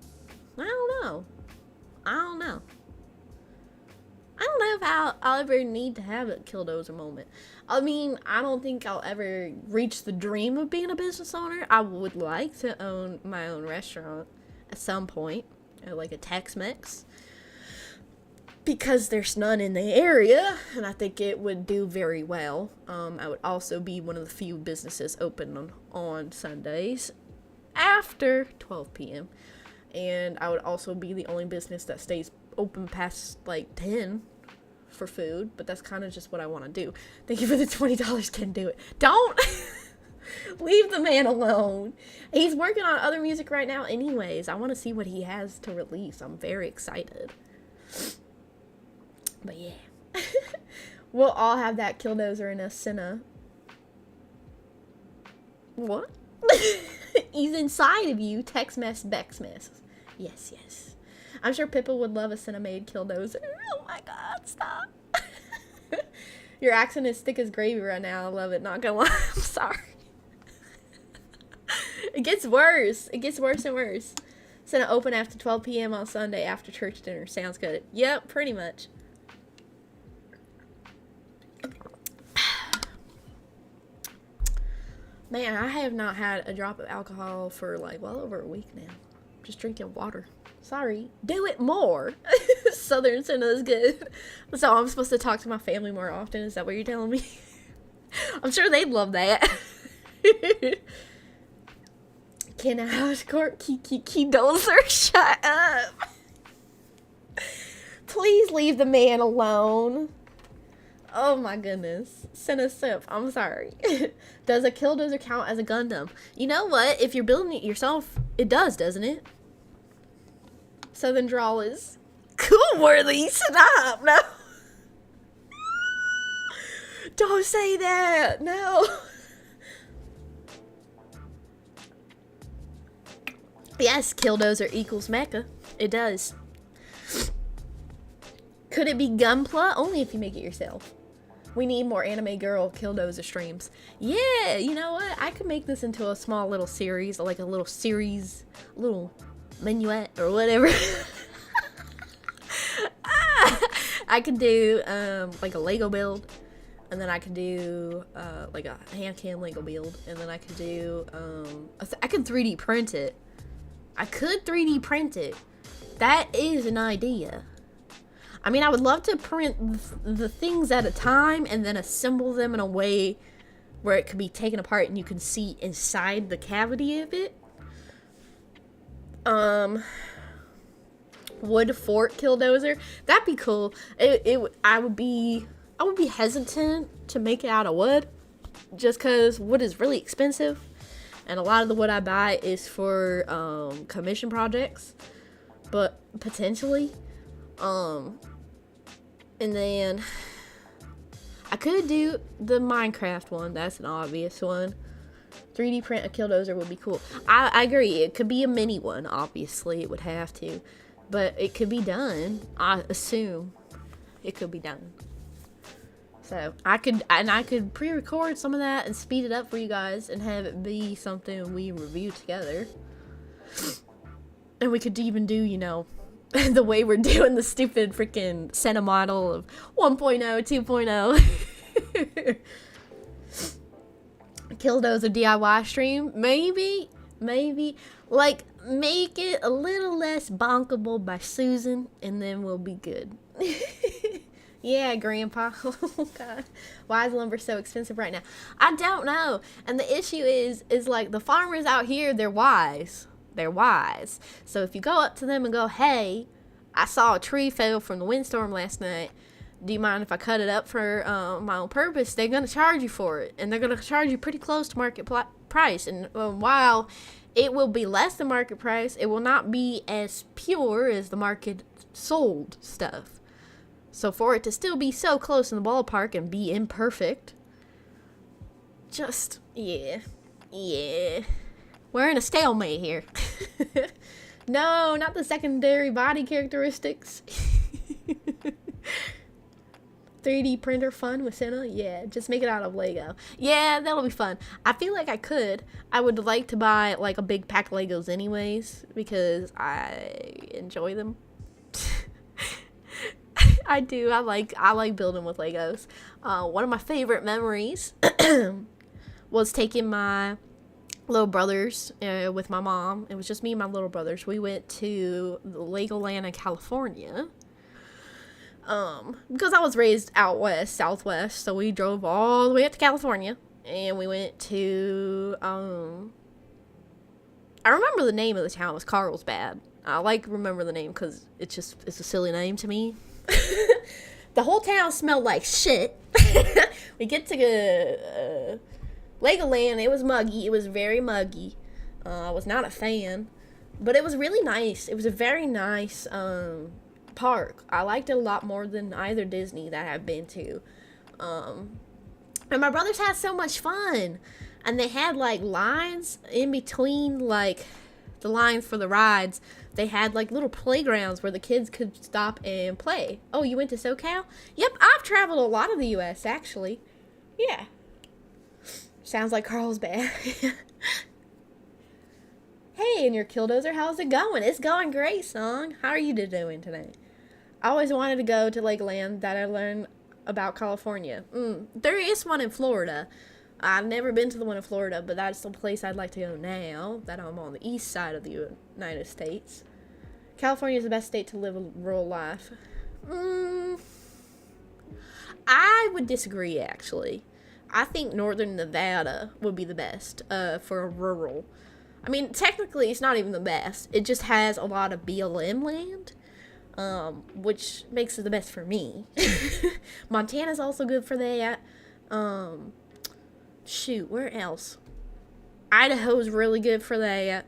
I don't know if I'll ever need to have a Killdozer moment. I mean, I don't think I'll ever reach the dream of being a business owner. I would like to own my own restaurant at some point, like a Tex-Mex, because there's none in the area, and I think it would do very well. I would also be one of the few businesses open on Sundays after 12 p.m. And I would also be the only business that stays open past like 10 for food, but that's kind of just what I want to do. Thank you for the $20. Can do it. Don't leave the man alone. He's working on other music right now anyways. I want to see what he has to release. I'm very excited. But yeah. We'll all have that Killdozer in a Sena. What? He's inside of you. Tex-Mess, Bex-Mess. Yes. I'm sure Pippa would love a Sena-made Killdozer. Oh my god, stop. Your accent is thick as gravy right now. I love it. Not gonna lie. I'm sorry. It gets worse. It gets worse and worse. Sena open after 12 p.m. on Sunday after church dinner. Sounds good. Yep, pretty much. Man, I have not had a drop of alcohol for like well over a week now. Just drinking water. Sorry. Do it more. Southern Sena is good. So I'm supposed to talk to my family more often. Is that what you're telling me? I'm sure they'd love that. Can I house court Killdozer? Shut up. Please leave the man alone. Oh my goodness. Sena Simp. I'm sorry. Does a Killdozer count as a Gundam? You know what? If you're building it yourself, it does, doesn't it? Southern drawl is cool worthy. Stop. No. Don't say that. No. Yes, Killdozer equals mecha. It does. Could it be Gunpla? Only if you make it yourself. We need more anime girl Killdozer streams. Yeah, you know what? I could make this into a small little series, like a little series, little minuet or whatever. I could do like a Lego build, and then I could do like a hand cam Lego build, and then I could do I could 3D print it. I could 3D print it. That is an idea. I mean, I would love to print the things at a time and then assemble them in a way where it could be taken apart and you can see inside the cavity of it. Wood fort Killdozer. That'd be cool. I would be hesitant to make it out of wood just because wood is really expensive. And a lot of the wood I buy is for commission projects. But potentially. And then I could do the Minecraft one. That's an obvious one. 3D print a Killdozer would be cool. I agree. It could be a mini one. Obviously, it would have to. But it could be done. I assume it could be done. So I could pre-record some of that and speed it up for you guys and have it be something we review together. And we could even do, you know, the way we're doing the stupid freaking Sena model of 1.0, 2.0. Killdozer DIY stream. Maybe. Like, make it a little less bonkable by Susan, and then we'll be good. Yeah, Grandpa. Oh, God. Why is lumber so expensive right now? I don't know. And the issue is like, the farmers out here, they're wise. They're wise. So if you go up to them and go, hey, I saw a tree fell from the windstorm last night. Do you mind if I cut it up for my own purpose? They're going to charge you for it. And they're going to charge you pretty close to market price. And while it will be less than market price, it will not be as pure as the market sold stuff. So for it to still be so close in the ballpark and be imperfect, just, yeah. We're in a stalemate here. No, not the secondary body characteristics. 3D printer fun with Sena? Yeah, just make it out of Lego. Yeah, that'll be fun. I feel like I would like to buy like a big pack of Legos anyways, because I enjoy them. I do. I like building with Legos. One of my favorite memories was taking my little brothers with my mom. It was just me and my little brothers. We went to Legoland in California. Because I was raised out west, southwest, so we drove all the way up to California, and we went to, I remember the name of the town was Carlsbad. I remember the name because it's a silly name to me. The whole town smelled like shit. We get to Legoland. It was muggy. It was very muggy. I was not a fan, but it was really nice. It was a very nice park. I liked it a lot more than either Disney that I've been to. And my brothers had so much fun. And they had like lines in between, like the lines for the rides. They had like little playgrounds where the kids could stop and play. Oh, you went to SoCal? Yep, I've traveled a lot of the US actually. Yeah. Sounds like Carlsbad. Hey, and your Killdozer, how's it going? It's going great, son. How are you doing today? I always wanted to go to Legoland that I learned about California. There is one in Florida. I've never been to the one in Florida, but that's the place I'd like to go now that I'm on the east side of the United States. California is the best state to live a rural life. I would disagree, actually. I think northern Nevada would be the best for a rural. I mean, technically, it's not even the best. It just has a lot of BLM land, which makes it the best for me. Montana's also good for that. Shoot, where else? Idaho's really good for that.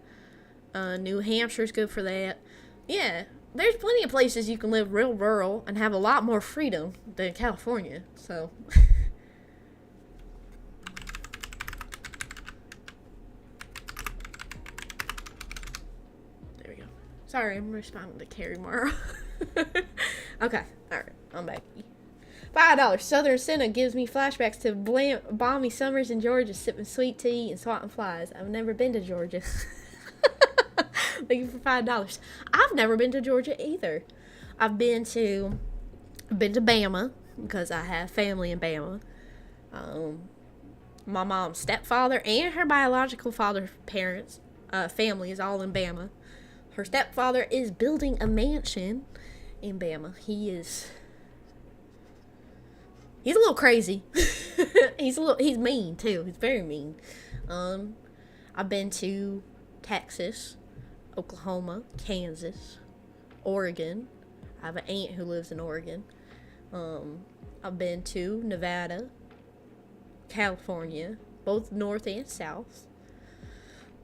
New Hampshire's good for that. Yeah, there's plenty of places you can live real rural and have a lot more freedom than California, so... Sorry, I'm responding to Carrie Morrow. Okay, alright, I'm back. $5. Southern Sena gives me flashbacks to balmy summers in Georgia, sipping sweet tea and swatting flies. I've never been to Georgia. Thank you for $5. I've never been to Georgia either. I've been to Bama because I have family in Bama. My mom's stepfather and her biological father's parents, family is all in Bama. Her stepfather is building a mansion in Bama. He's a little crazy. He's mean too. He's very mean. I've been to Texas, Oklahoma, Kansas, Oregon. I have an aunt who lives in Oregon. I've been to Nevada, California, both north and south.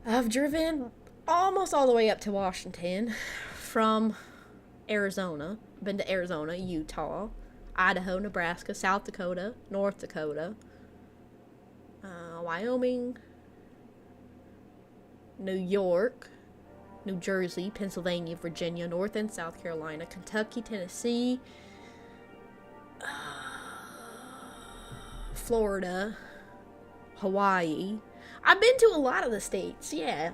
I've driven almost all the way up to Washington from Arizona. I've been to Arizona, Utah, Idaho, Nebraska, South Dakota, North Dakota, Wyoming, New York, New Jersey, Pennsylvania, Virginia, North and South Carolina, Kentucky, Tennessee, Florida, Hawaii. I've been to a lot of the states, yeah.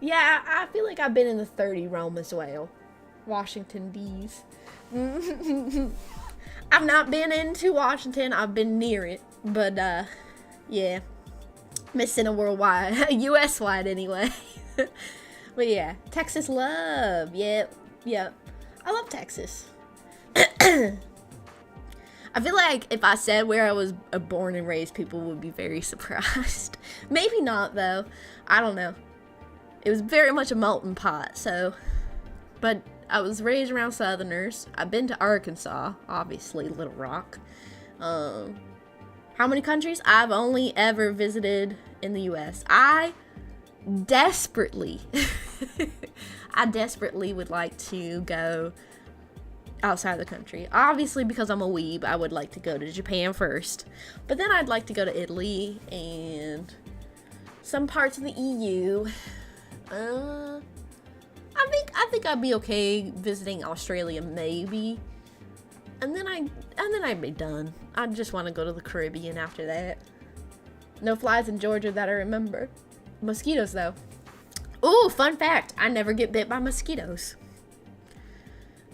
Yeah, I feel like I've been in the 30 realm as well. Washington, D.C. I've not been into Washington. I've been near it. But, yeah. Missing a worldwide. U.S.-wide, anyway. But, yeah. Texas love. Yep. I love Texas. I feel like if I said where I was born and raised, people would be very surprised. Maybe not, though. I don't know. It was very much a melting pot, so. But I was raised around Southerners. I've been to Arkansas, obviously, Little Rock. How many countries? I've only ever visited in the U.S. I desperately would like to go outside the country. Obviously, because I'm a weeb, I would like to go to Japan first. But then I'd like to go to Italy and some parts of the EU. I think I'd be okay visiting Australia, maybe. And then I'd be done. I just want to go to the Caribbean after that. No flies in Georgia that I remember. Mosquitoes, though. Ooh, fun fact. I never get bit by mosquitoes.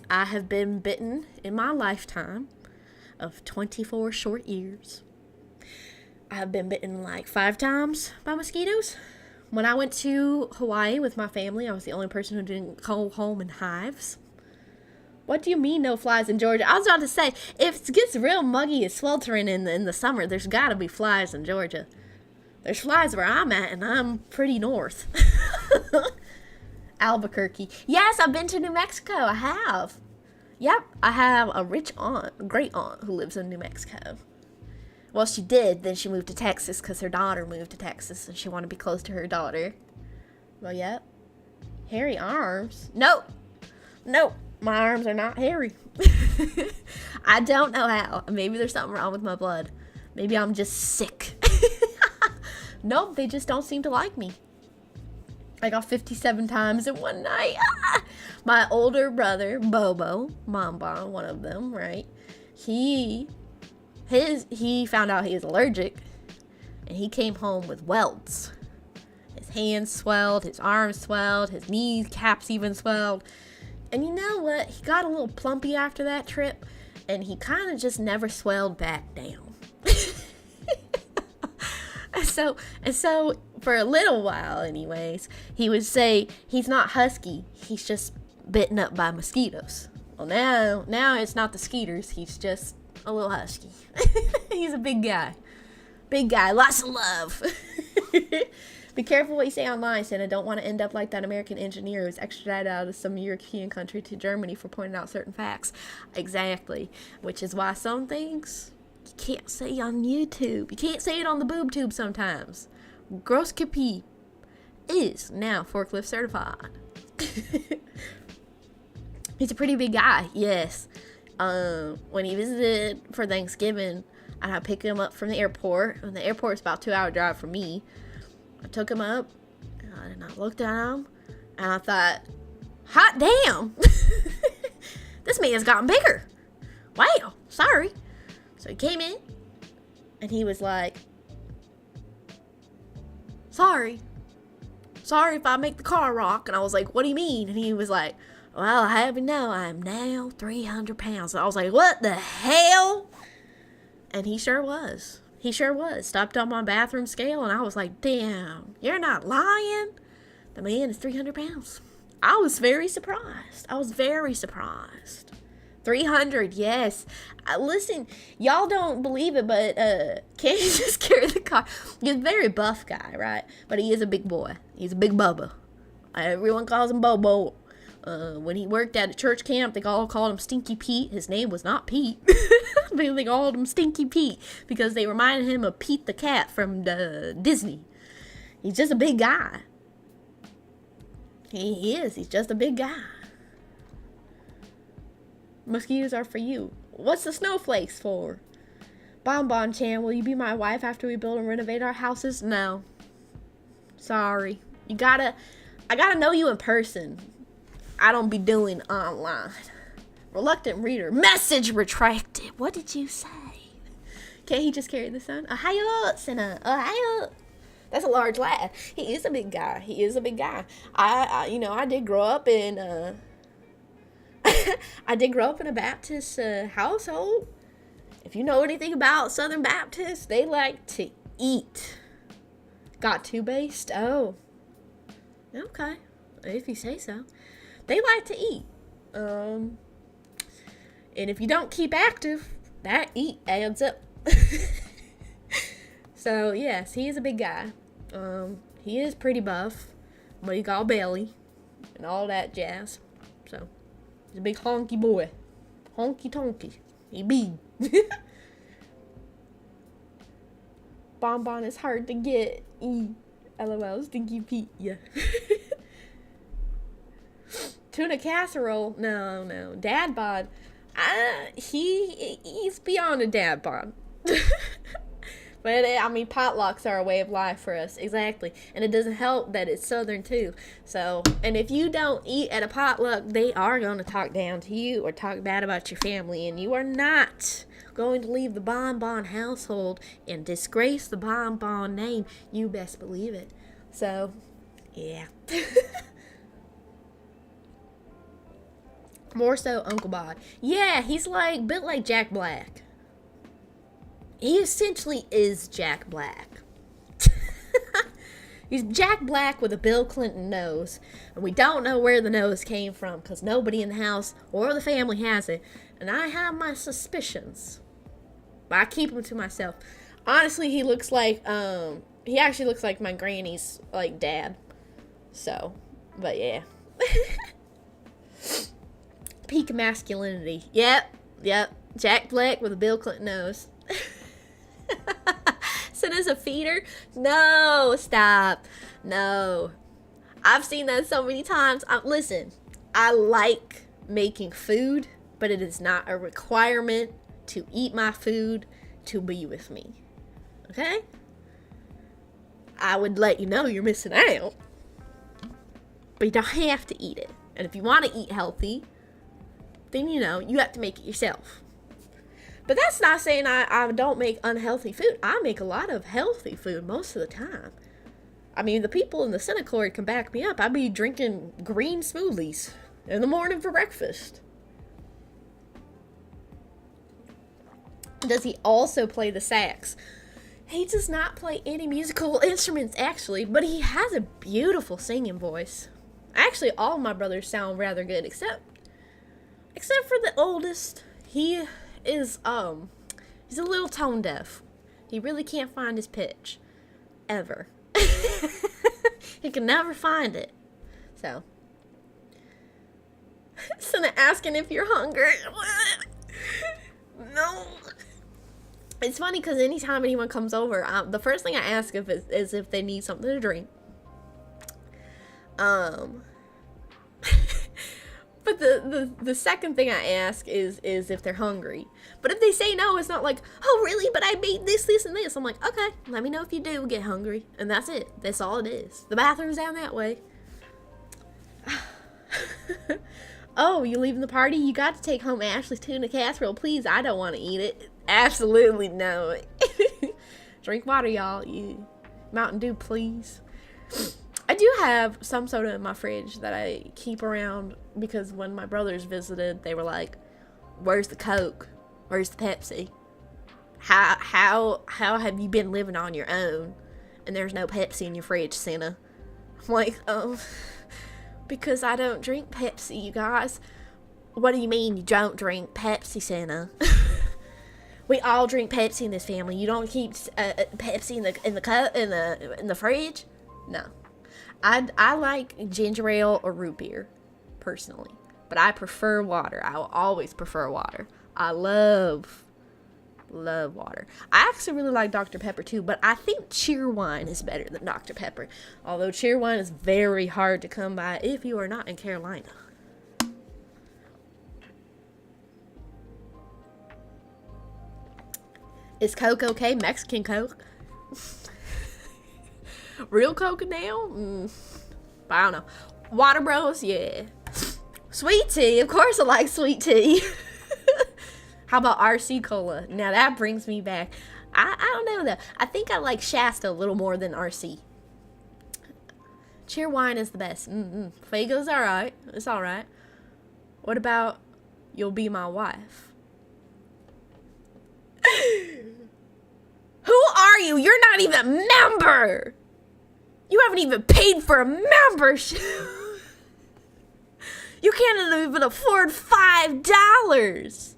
I have been bitten in my lifetime of 24 short years. I have been bitten like 5 times by mosquitoes. When I went to Hawaii with my family, I was the only person who didn't go home in hives. What do you mean no flies in Georgia? I was about to say, if it gets real muggy and sweltering in the summer, there's got to be flies in Georgia. There's flies where I'm at, and I'm pretty north. Albuquerque. Yes, I've been to New Mexico. I have. Yep, I have a great aunt who lives in New Mexico. Well, she did. Then she moved to Texas because her daughter moved to Texas, and she wanted to be close to her daughter. Well, yep. Hairy arms. Nope. My arms are not hairy. I don't know how. Maybe there's something wrong with my blood. Maybe I'm just sick. Nope, they just don't seem to like me. I got 57 times in one night. My older brother, Bobo, Mamba, one of them, right? He found out he was allergic, and he came home with welts. His hands swelled, his arms swelled, his knees caps even swelled. And you know what? He got a little plumpy after that trip, and he kind of just never swelled back down. And so for a little while anyways, he would say he's not husky, he's just bitten up by mosquitoes. Well, now it's not the skeeters, he's just a little husky. He's a big guy, lots of love. Be careful what you say online, Sena. Don't want to end up like that American engineer who's extradited out of some European country to Germany for pointing out certain facts. Exactly, which is why some things you can't say on YouTube. You can't say it on the boob tube sometimes. Gross Kapi is now forklift certified. He's a pretty big guy, yes. When he visited for Thanksgiving, I picked him up from the airport. And the airport's about a 2-hour drive from me. I took him up, and I looked at him, and I thought, hot damn! This man's gotten bigger. Wow, sorry. So he came in, and he was like, sorry if I make the car rock. And I was like, what do you mean? And he was like, well, I have you know, I am now 300 pounds. And I was like, what the hell? And he sure was. He sure was. Stopped on my bathroom scale, and I was like, damn, you're not lying? The man is 300 pounds. I was very surprised. 300, yes. Listen, y'all don't believe it, but Kenny just carried the car. He's a very buff guy, right? But he is a big boy. He's a big bubba. Everyone calls him Bobo. When he worked at a church camp, they all called him Stinky Pete. His name was not Pete. They called him Stinky Pete because they reminded him of Pete the cat from Disney. He's just a big guy. He is. He's just a big guy. Mosquitoes are for you. What's the snowflakes for? Bonbon Chan, will you be my wife after we build and renovate our houses? No. Sorry. I gotta know you in person. I don't be doing online. Reluctant reader. Message retracted. What did you say? Can't he just carry the sun? Ohio, Sena. Ohio. That's a large lad. He is a big guy. I did grow up in I did grow up in a Baptist household. If you know anything about Southern Baptists, they like to eat. Got two based? Oh. Okay. If you say so. They like to eat. And if you don't keep active, that eat adds up. So, yes, he is a big guy. He is pretty buff, but he got a belly and all that jazz. So, he's a big honky boy. Honky tonky. He big. Bonbon is hard to get. LOL, Stinky Pete. Yeah. Tuna casserole. No. Dad bod. He's beyond a dad bod. But, potlucks are a way of life for us. Exactly. And it doesn't help that it's Southern, too. So, and if you don't eat at a potluck, they are going to talk down to you or talk bad about your family. And you are not going to leave the Bonbon household and disgrace the Bonbon name. You best believe it. So, yeah. More so Uncle Bod. Yeah, he's built like Jack Black. He essentially is Jack Black. He's Jack Black with a Bill Clinton nose. And we don't know where the nose came from because nobody in the house or the family has it. And I have my suspicions. But I keep them to myself. Honestly, he looks like, he actually looks like my granny's, dad. So, but yeah. Peak masculinity. Yep. Jack Black with a Bill Clinton nose. Sena's a feeder? No, stop. No. I've seen that so many times. Listen, I like making food, but it is not a requirement to eat my food to be with me. Okay? I would let you know you're missing out. But you don't have to eat it. And if you want to eat healthy, then you have to make it yourself. But that's not saying I don't make unhealthy food. I make a lot of healthy food most of the time. The people in the Sena Corps can back me up. I be drinking green smoothies in the morning for breakfast. Does he also play the sax? He does not play any musical instruments, actually, but he has a beautiful singing voice. Actually, all of my brothers sound rather good, except for the oldest. He is, he's a little tone deaf. He really can't find his pitch. Ever. He can never find it. So. Sena asking if you're hungry. No. It's funny because anytime anyone comes over, the first thing I ask is if they need something to drink. But the second thing I ask is if they're hungry. But if they say no, it's not like, oh, really? But I made this, and this. I'm like, okay, let me know if you do get hungry. And that's it. That's all it is. The bathroom's down that way. Oh, you leaving the party? You got to take home Ashley's tuna casserole. Please, I don't want to eat it. Absolutely no. Drink water, y'all. You Mountain Dew, please. I do have some soda in my fridge that I keep around because when my brothers visited, they were like, "Where's the Coke? Where's the Pepsi? How have you been living on your own? And there's no Pepsi in your fridge, Sena." I'm like, "Oh, because I don't drink Pepsi, you guys." What do you mean you don't drink Pepsi, Sena? We all drink Pepsi in this family. You don't keep Pepsi in the fridge? No. I like ginger ale or root beer, personally. But I prefer water. I will always prefer water. I love water. I actually really like Dr. Pepper too, but I think Cheerwine is better than Dr. Pepper. Although Cheerwine is very hard to come by if you are not in Carolina. Is Coke okay? Mexican Coke? Real Coke now? I don't know. Water Bros? Yeah. Sweet tea? Of course I like sweet tea. How about RC Cola? Now that brings me back. I don't know though. I think I like Shasta a little more than RC. Cheerwine is the best. Fago's alright. It's alright. What about You'll Be My Wife? Who are you? You're not even a member. You haven't even paid for a membership. You can't even afford $5.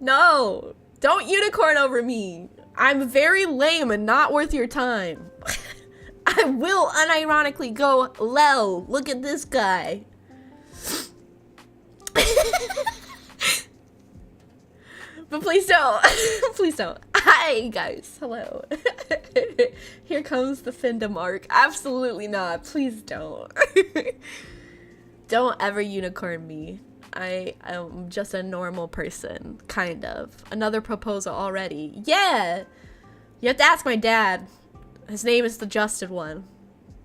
No, don't unicorn over me. I'm very lame and not worth your time. I will unironically go low. Look at this guy. But please don't. Please don't. Hi, guys. Hello. Here comes the Fenda mark. Absolutely not. Please don't. Don't ever unicorn me. I am just a normal person. Kind of. Another proposal already. Yeah! You have to ask my dad. His name is the Justed One.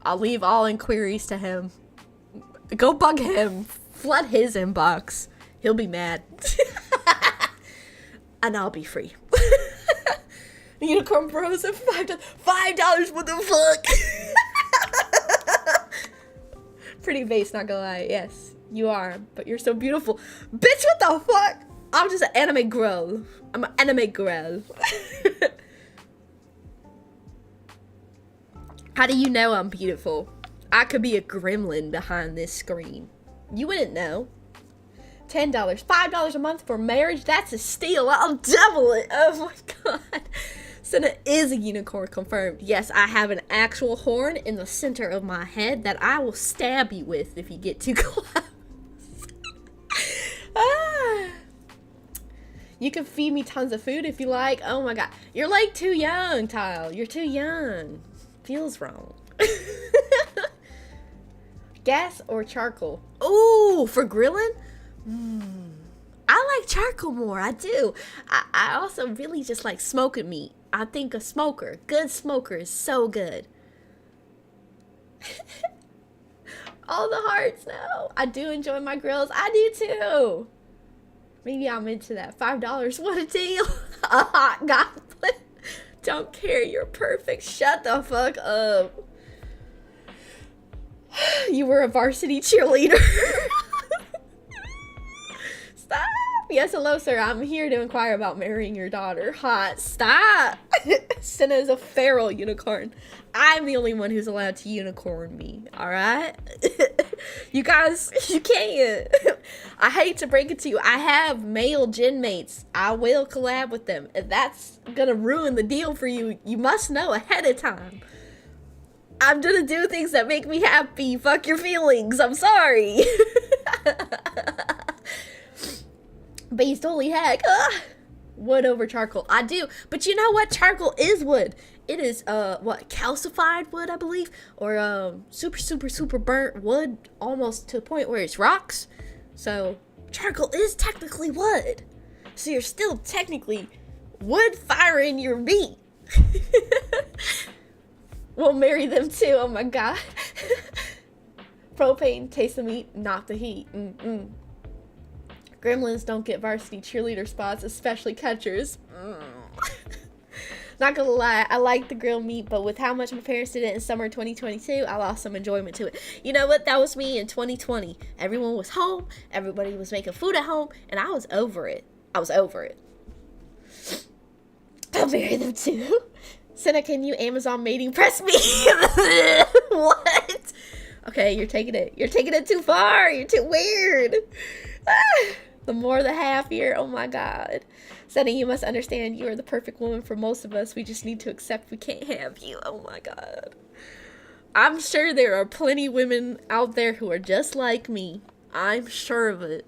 I'll leave all inquiries to him. Go bug him. Flood his inbox. He'll be mad. And I'll be free. Unicorn Bros at $5. What the fuck? Pretty base, not gonna lie. Yes, you are. But you're so beautiful. Bitch, what the fuck? I'm just an anime girl. I'm an anime girl. How do you know I'm beautiful? I could be a gremlin behind this screen. You wouldn't know. $10, $5 a month for marriage? That's a steal. I'll double it. Oh my god. Sena is a unicorn confirmed. Yes, I have an actual horn in the center of my head that I will stab you with if you get too close. You can feed me tons of food if you like. Oh my god. You're like too young, Tile. You're too young. Feels wrong. Gas or charcoal? Ooh, for grilling? I like charcoal more. I do. I also really just like smoking meat. I think a smoker, good smoker, is so good. All the hearts now. I do enjoy my grills. I do too. Maybe I'm into that. $5. What a deal. A hot goblin. Don't care. You're perfect. Shut the fuck up. You were a varsity cheerleader. Stop. Yes, hello, sir. I'm here to inquire about marrying your daughter. Hot. Stop. Sena is a feral unicorn. I'm the only one who's allowed to unicorn me. Alright? You guys, you can't. I hate to break it to you. I have male gin mates. I will collab with them. If that's gonna ruin the deal for you, you must know ahead of time. I'm gonna do things that make me happy. Fuck your feelings. I'm sorry. Based holy heck. Wood over charcoal. I do. But you know what? Charcoal is wood. It is, calcified wood, I believe. Or, super burnt wood. Almost to the point where it's rocks. So, charcoal is technically wood. So you're still technically wood firing your meat. We'll marry them too. Oh my god. Propane, taste the meat, not the heat. Gremlins don't get varsity cheerleader spots, especially catchers. Not gonna lie, I like the grilled meat, but with how much my parents did it in summer 2022, I lost some enjoyment to it. You know what? That was me in 2020. Everyone was home, everybody was making food at home, and I was over it. I'll marry them too. Sena, can you Amazon mating press me? What? Okay, you're taking it too far. You're too weird. The more the happier. Oh my god. Sena, you must understand you are the perfect woman for most of us. We just need to accept we can't have you. Oh my god. I'm sure there are plenty of women out there who are just like me. I'm sure of it.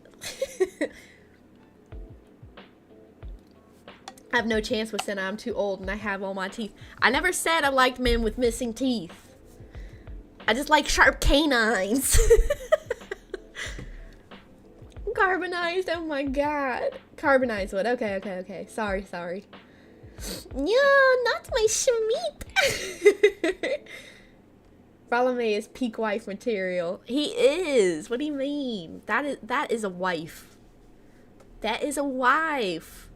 I have no chance with Sena. I'm too old and I have all my teeth. I never said I liked men with missing teeth. I just like sharp canines. Carbonized, oh my god. Carbonized wood. Okay. Sorry. Yeah, not my schmeat. Lolime is peak wife material. He is. What do you mean? That is a wife. That is a wife.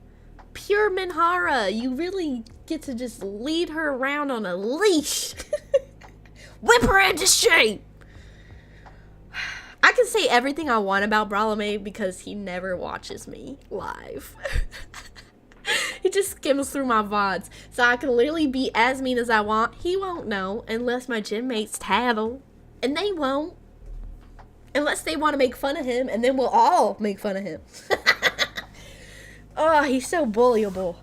Pure Minhara. You really get to just lead her around on a leash. Whip her into shape. I can say everything I want about Lolime because he never watches me live. He just skims through my VODs. So I can literally be as mean as I want. He won't know unless my gym mates tattle. And they won't. Unless they want to make fun of him. And then we'll all make fun of him. Oh, he's so bullyable.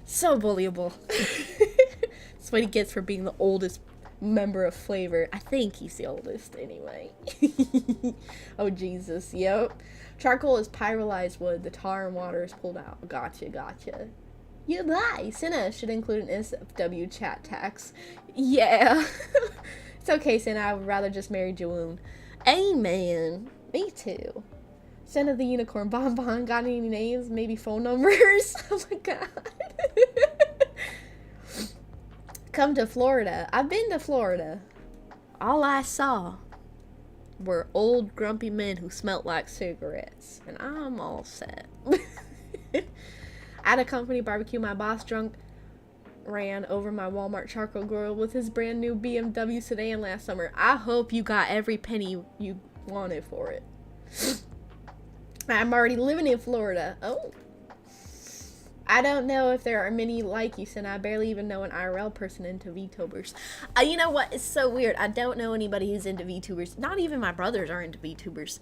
So bullyable. That's what he gets for being the oldest member of FlaVR. I think he's the oldest anyway. Oh Jesus, yep. Charcoal is pyrolyzed wood. The tar and water is pulled out. Gotcha. You lie. Sena should include an SFW chat tax. Yeah. It's okay, Sena. I would rather just marry Juwun. Amen. Me too. Sena the unicorn. Bonbon. Got any names? Maybe phone numbers? Oh my god. Come to Florida. I've been to Florida. All I saw were old grumpy men who smelled like cigarettes. And I'm all set. At a company barbecue, my boss drunk ran over my Walmart charcoal grill with his brand new BMW sedan last summer. I hope you got every penny you wanted for it. I'm already living in Florida. Oh. I don't know if there are many like you, Sena. I barely even know an IRL person into VTubers. You know what? It's so weird. I don't know anybody who's into VTubers. Not even my brothers are into VTubers.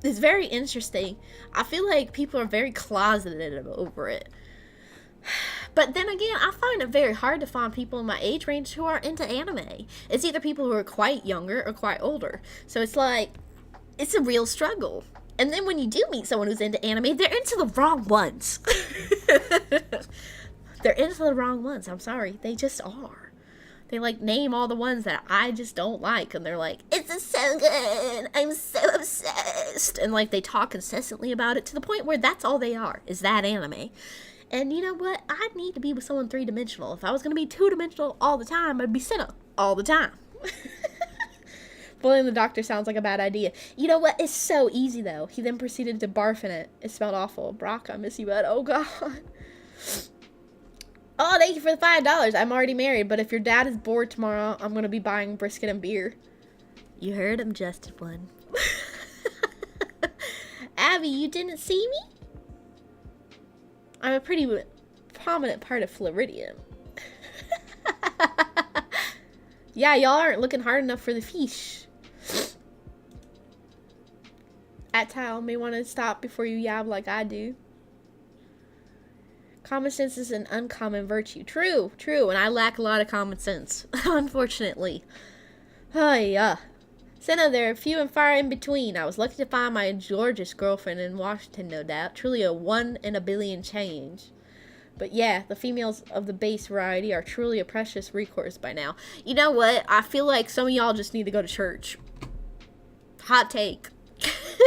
It's very interesting. I feel like people are very closeted over it. But then again, I find it very hard to find people in my age range who are into anime. It's either people who are quite younger or quite older. So it's like, it's a real struggle. And then when you do meet someone who's into anime, they're into the wrong ones. They're into the wrong ones. I'm sorry. They just are. They like name all the ones that I just don't like. And they're like, it's so good. I'm so obsessed. And like they talk incessantly about it to the point where that's all they are, is that anime. And you know what? I need to be with someone three-dimensional. If I was going to be two-dimensional all the time, I'd be Sena all the time. Bullying the doctor sounds like a bad idea. You know what? It's so easy, though. He then proceeded to barf in it. It smelled awful. Brock, I miss you, bud. Oh, God. Oh, thank you for the $5. I'm already married, but if your dad is bored tomorrow, I'm going to be buying brisket and beer. You heard him, Justin One. Abby, you didn't see me? I'm a pretty prominent part of Floridian. Yeah, y'all aren't looking hard enough for the fish. At Tile may want to stop before you yab like I do. Common sense is an uncommon virtue. True, and I lack a lot of common sense, unfortunately. Oh, yeah. Sena, there are few and far in between. I was lucky to find my gorgeous girlfriend in Washington, no doubt. Truly a 1 in a billion change. But yeah, the females of the base variety are truly a precious recourse by now. You know what? I feel like some of y'all just need to go to church. Hot take.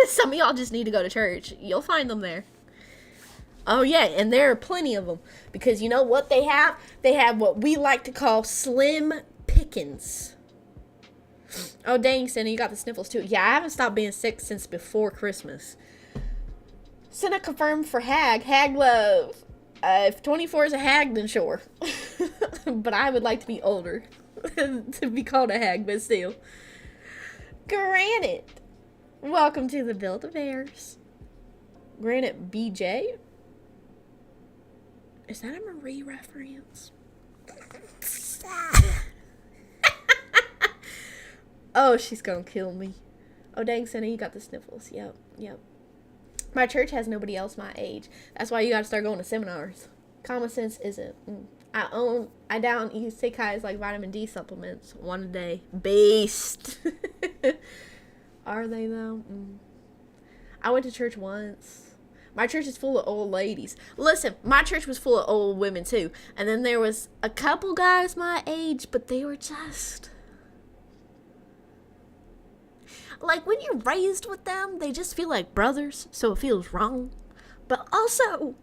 Some of y'all just need to go to church. You'll find them there. Oh yeah, and there are plenty of them. Because you know what they have? They have what we like to call slim pick Dickens. Oh, dang, Sena, you got the sniffles too. Yeah, I haven't stopped being sick since before Christmas. Sena confirmed for hag. Hag love. If 24 is a hag, then sure. But I would like to be older to be called a hag, but still. Granite. Welcome to the Build-A-Bears. Granite BJ? Is that a Marie reference? Oh, she's gonna kill me. Oh, dang, Sena, you got the sniffles. Yep. My church has nobody else my age. That's why you gotta start going to seminars. Common sense isn't. I down isekais like vitamin D supplements 1 a day. Based. Are they though? I went to church once. My church is full of old ladies. Listen, my church was full of old women too. And then there was a couple guys my age, but they were just... like, when you're raised with them, they just feel like brothers, so it feels wrong. But also...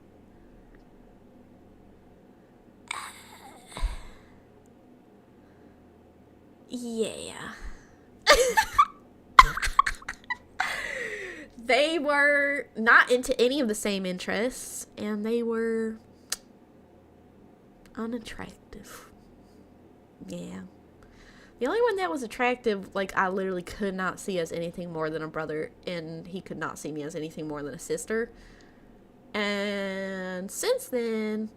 yeah. They were not into any of the same interests, and they were unattractive. Yeah. The only one that was attractive, like, I literally could not see as anything more than a brother, and he could not see me as anything more than a sister. And since then,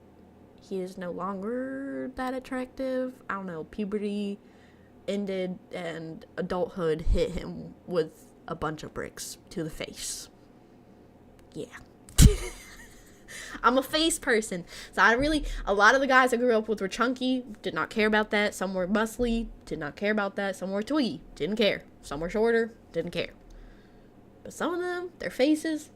he is no longer that attractive. I don't know, puberty ended, and adulthood hit him with a bunch of bricks to the face. Yeah. I'm a face person. So a lot of the guys I grew up with were chunky, did not care about that. Some were muscly, did not care about that. Some were twiggy, didn't care. Some were shorter, didn't care. But some of them, their faces,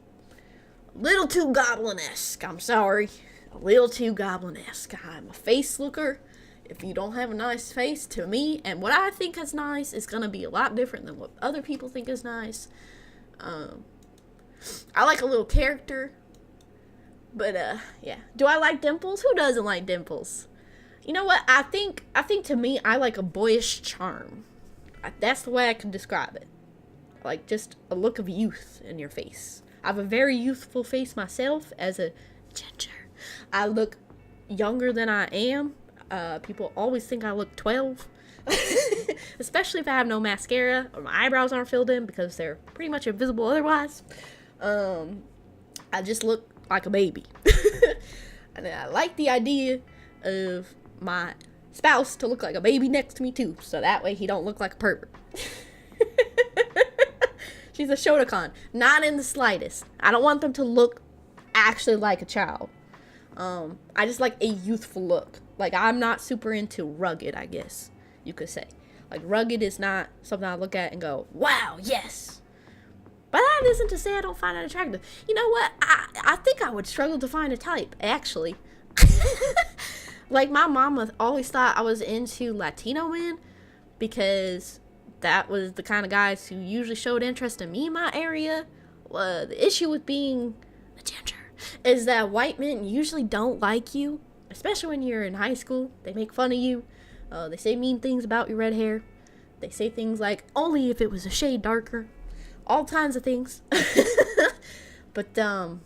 a little too goblin-esque. I'm sorry. A little too goblin-esque. I'm a face looker. If you don't have a nice face, to me, and what I think is nice is going to be a lot different than what other people think is nice. I like a little character. But, yeah. Do I like dimples? Who doesn't like dimples? You know what? I think to me, I like a boyish charm. That's the way I can describe it. Like, just a look of youth in your face. I have a very youthful face myself as a ginger. I look younger than I am. People always think I look 12. Especially if I have no mascara or my eyebrows aren't filled in because they're pretty much invisible otherwise. I just look like a baby. And I like the idea of my spouse to look like a baby next to me too, so that way he don't look like a pervert. She's a Shotokan, not in the slightest. I don't want them to look actually like a child. I just like a youthful look. Like, I'm not super into rugged, I guess you could say. Like, rugged is not something I look at and go, wow, yes. But that isn't to say I don't find it attractive. You know what? I think I would struggle to find a type, actually. Like, my mama always thought I was into Latino men because that was the kind of guys who usually showed interest in me in my area. The issue with being a ginger is that white men usually don't like you, especially when you're in high school. They make fun of you. They say mean things about your red hair. They say things like, only if it was a shade darker. All kinds of things. But the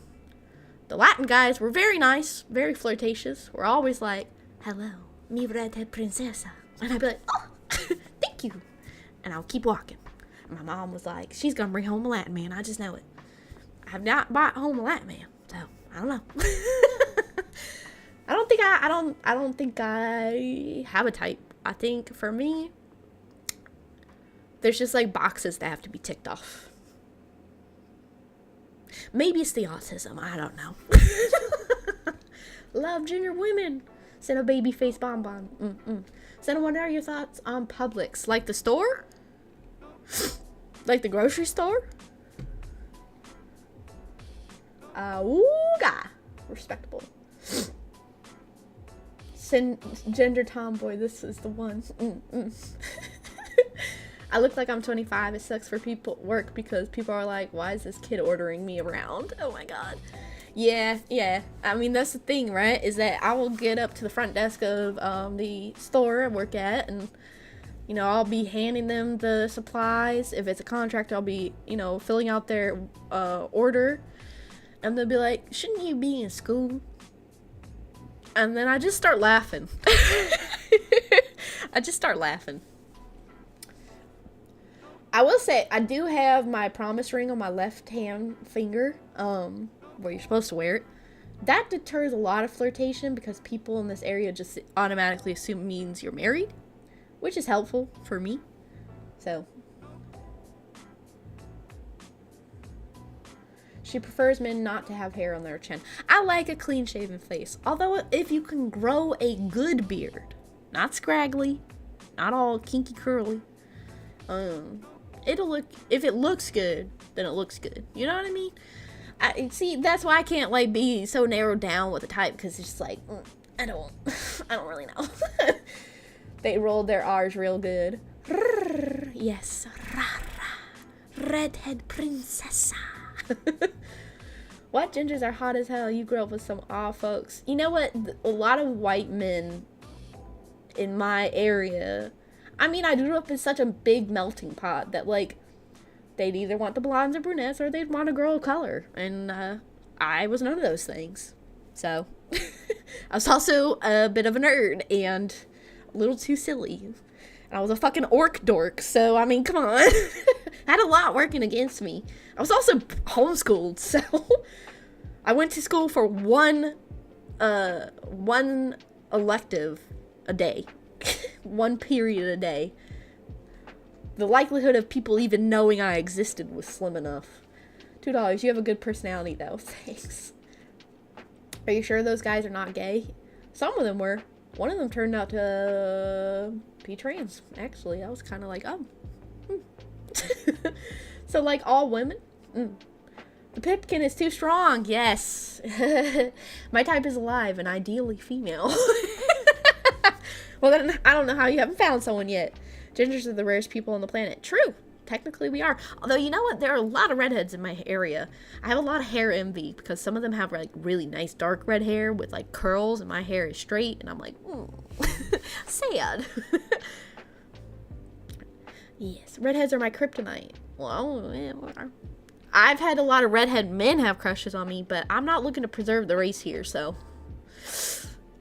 Latin guys were very nice, very flirtatious. We're always like, hello, mi red princesa. And I'd be like, oh, thank you. And I'll keep walking. And my mom was like, she's gonna bring home a Latin man. I just know it. I've not brought home a Latin man, so I don't know. I don't think I have a type. I think for me, there's just like boxes that have to be ticked off. Maybe it's the autism. I don't know. Love junior women. Send a baby face bonbon. Send, what are your thoughts on Publix? Like the store? Like the grocery store? Ooga. Respectable. Send gender tomboy. This is the one. I look like I'm 25. It sucks for people at work because people are like, why is this kid ordering me around? Oh my god. Yeah. I mean, that's the thing, right? Is that I will get up to the front desk of the store I work at, and You know, I'll be handing them the supplies. If it's a contract, I'll be, you know, filling out their order. And they'll be like, shouldn't you be in school? And then I just start laughing. I just start laughing. I will say, I do have my promise ring on my left hand finger, where you're supposed to wear it. That deters a lot of flirtation because people in this area just automatically assume it means you're married, which is helpful for me. So, she prefers men not to have hair on their chin. I like a clean shaven face. Although, if you can grow a good beard, not scraggly, not all kinky curly, it'll look, if it looks good, then it looks good. You know what I mean? See, that's why I can't, like, be so narrowed down with a type, because it's just like, I don't really know. They rolled their R's real good. Yes. Redhead princess. What? Gingers are hot as hell. You grew up with some aw folks. You know what? A lot of white men in my area, I mean, I grew up in such a big melting pot that, like, they'd either want the blondes or brunettes or they'd want a girl of color. And I was none of those things. So, I was also a bit of a nerd and a little too silly. And I was a fucking orc dork. So, I mean, come on. I had a lot working against me. I was also homeschooled. So, I went to school for one elective a day. One period a day. The likelihood of people even knowing I existed was slim enough. $2. You have a good personality, though. Thanks. Are you sure those guys are not gay? Some of them were. One of them turned out to be trans, actually. I was kind of like, oh. So, like, all women? The pipkin is too strong. Yes. My type is alive and ideally female. Well, then, I don't know how you haven't found someone yet. Gingers are the rarest people on the planet. True. Technically, we are. Although, you know what? There are a lot of redheads in my area. I have a lot of hair envy because some of them have, like, really nice dark red hair with, like, curls, and my hair is straight, and I'm like, sad. Yes, redheads are my kryptonite. Well, yeah, whatever. I've had a lot of redhead men have crushes on me, but I'm not looking to preserve the race here, so...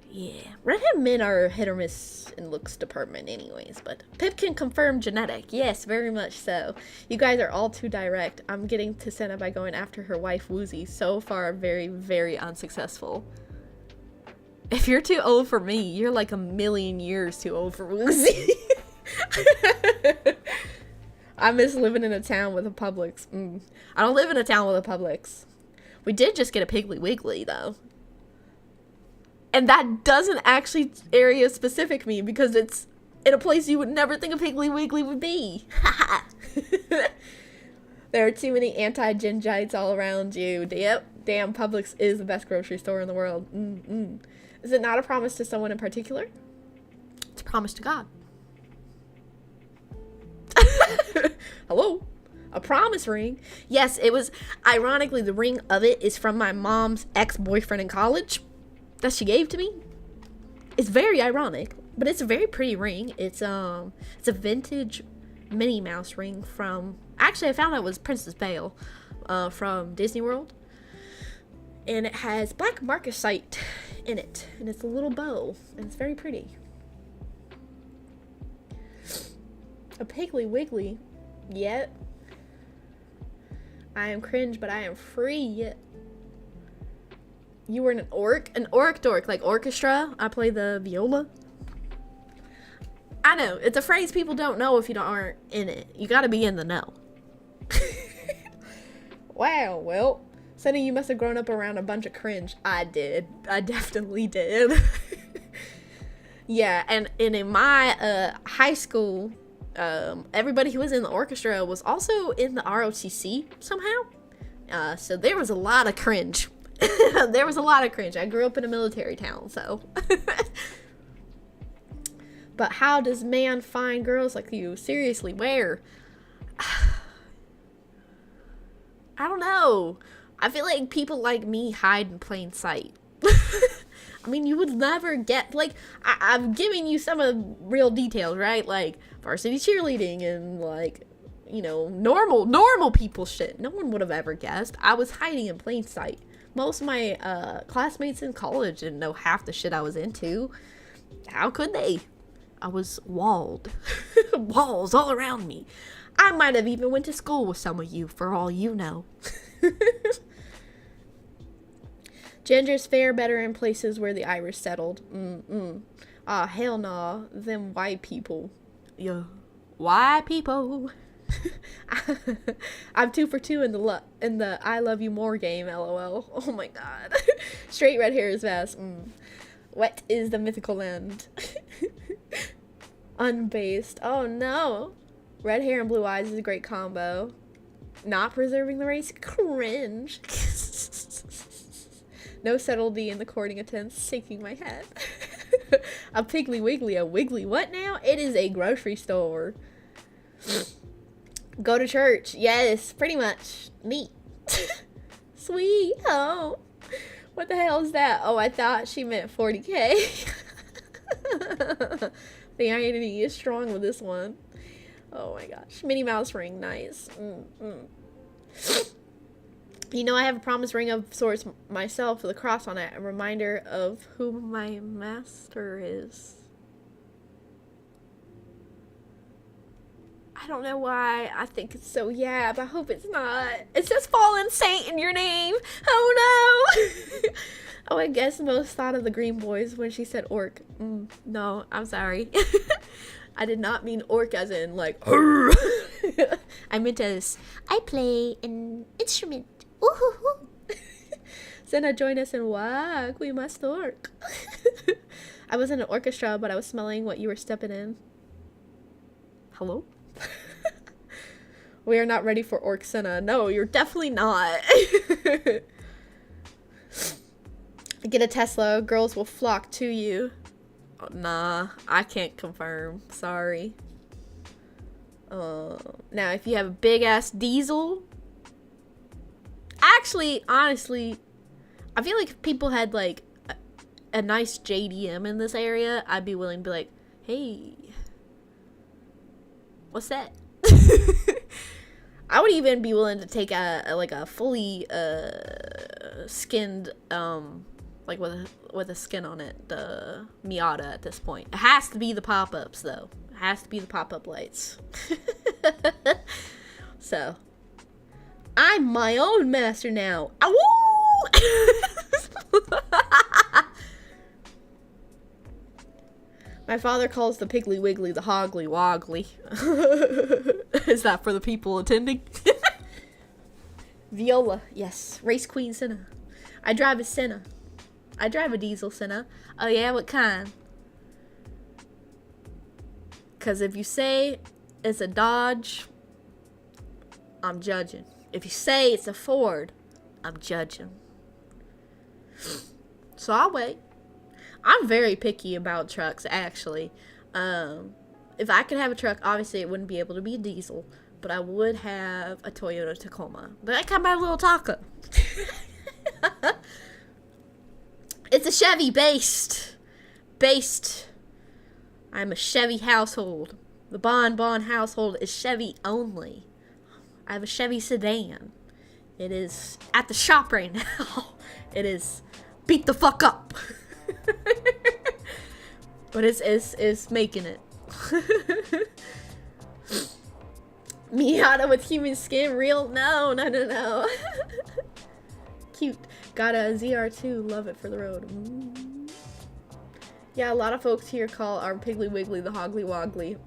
Yeah, redhead men are hit or miss in looks department anyways, but Pipkin confirmed genetic. Yes, very much so. You guys are all too direct. I'm getting to Sena by going after her wife Woozy. So far, very, very unsuccessful. If you're too old for me, you're like a million years too old for Woozy. I miss living in a town with a Publix. I don't live in a town with a Publix. We did just get a Piggly Wiggly, though. And that doesn't actually area specific me because it's in a place you would never think a Piggly Wiggly would be. There are too many anti-gingites all around you. Yep, damn, Publix is the best grocery store in the world. Is it not a promise to someone in particular? It's a promise to God. Hello? A promise ring? Yes, it was, ironically, the ring of it is from my mom's ex-boyfriend in college that she gave to me. It's very ironic, but it's a very pretty ring. It's a vintage Minnie Mouse ring from, actually I found out it was Princess Bale from Disney World, and it has black marcasite in it, and it's a little bow, and it's very pretty. A Piggly Wiggly? Yet. I am cringe, but I am free. You were an orc dork, like orchestra. I play the viola. I know, it's a phrase people don't know if you aren't in it. You gotta be in the know. Wow, well, Sena, you must have grown up around a bunch of cringe. I did. I definitely did. Yeah, and in my high school, everybody who was in the orchestra was also in the ROTC somehow. So there was a lot of cringe. There was a lot of cringe. I grew up in a military town, so. But how does man find girls like you? Seriously, where? I don't know. I feel like people like me hide in plain sight. I mean, you would never get, like, I'm giving you some of the real details, right? Like, varsity cheerleading and like, you know, normal people shit. No one would have ever guessed. I was hiding in plain sight. Most of my classmates in college didn't know half the shit I was into. How could they? I was walled. Walls all around me. I might have even went to school with some of you, for all you know. Genders fare better in places where the Irish settled. Ah, hell nah. Them white people. Yeah. White people. I'm 2 for 2 in the I love you more game, lol. Oh my god. Straight red hair is fast. What is the mythical end? Unbased. Oh no. Red hair and blue eyes is a great combo. Not preserving the race? Cringe. No subtlety in the courting attempts. Shaking my head. A Piggly Wiggly. A Wiggly what now? It is a grocery store. Go to church. Yes, pretty much. Neat. Sweet. Oh. What the hell is that? Oh, I thought she meant 40K. The irony is strong with this one. Oh my gosh. Minnie Mouse ring. Nice. You know, I have a promise ring of sorts myself with a cross on it. A reminder of who my master is. I don't know why I think it's so yab. I hope it's not. It says fallen saint in your name. Oh no. Oh, I guess most thought of the Green Boys when she said orc. No, I'm sorry. I did not mean orc as in like I meant as I play an instrument. Ooh. Sena, join us and walk. We must orc. I was in an orchestra, but I was smelling what you were stepping in. Hello? We are not ready for orc Sena. No, you're definitely not. Get a Tesla. Girls will flock to you. Oh, nah, I can't confirm. Sorry. Now, if you have a big ass diesel, actually, honestly, I feel like if people had like a nice JDM in this area, I'd be willing to be like, hey, what's that? I would even be willing to take a fully skinned like with a skin on it, the Miata at this point. It has to be the pop-ups though. It has to be the pop-up lights. So I'm my own master now. My father calls the Piggly Wiggly the Hoggly Woggly. Is that for the people attending? Viola, yes. Race Queen Sena. I drive a Sena. I drive a diesel Sena. Oh yeah, what kind? Because if you say it's a Dodge, I'm judging. If you say it's a Ford, I'm judging. So I'll wait. I'm very picky about trucks, actually. If I could have a truck, obviously it wouldn't be able to be a diesel, but I would have a Toyota Tacoma. But I got my little taco. It's a Chevy based. I'm a Chevy household. The Bon household is Chevy only. I have a Chevy sedan. It is at the shop right now. It is beat the fuck up. But it's making it. Miata with human skin, real? No. Cute. Got a ZR2, love it for the road. Yeah, a lot of folks here call our Piggly Wiggly the Hoggly Woggly.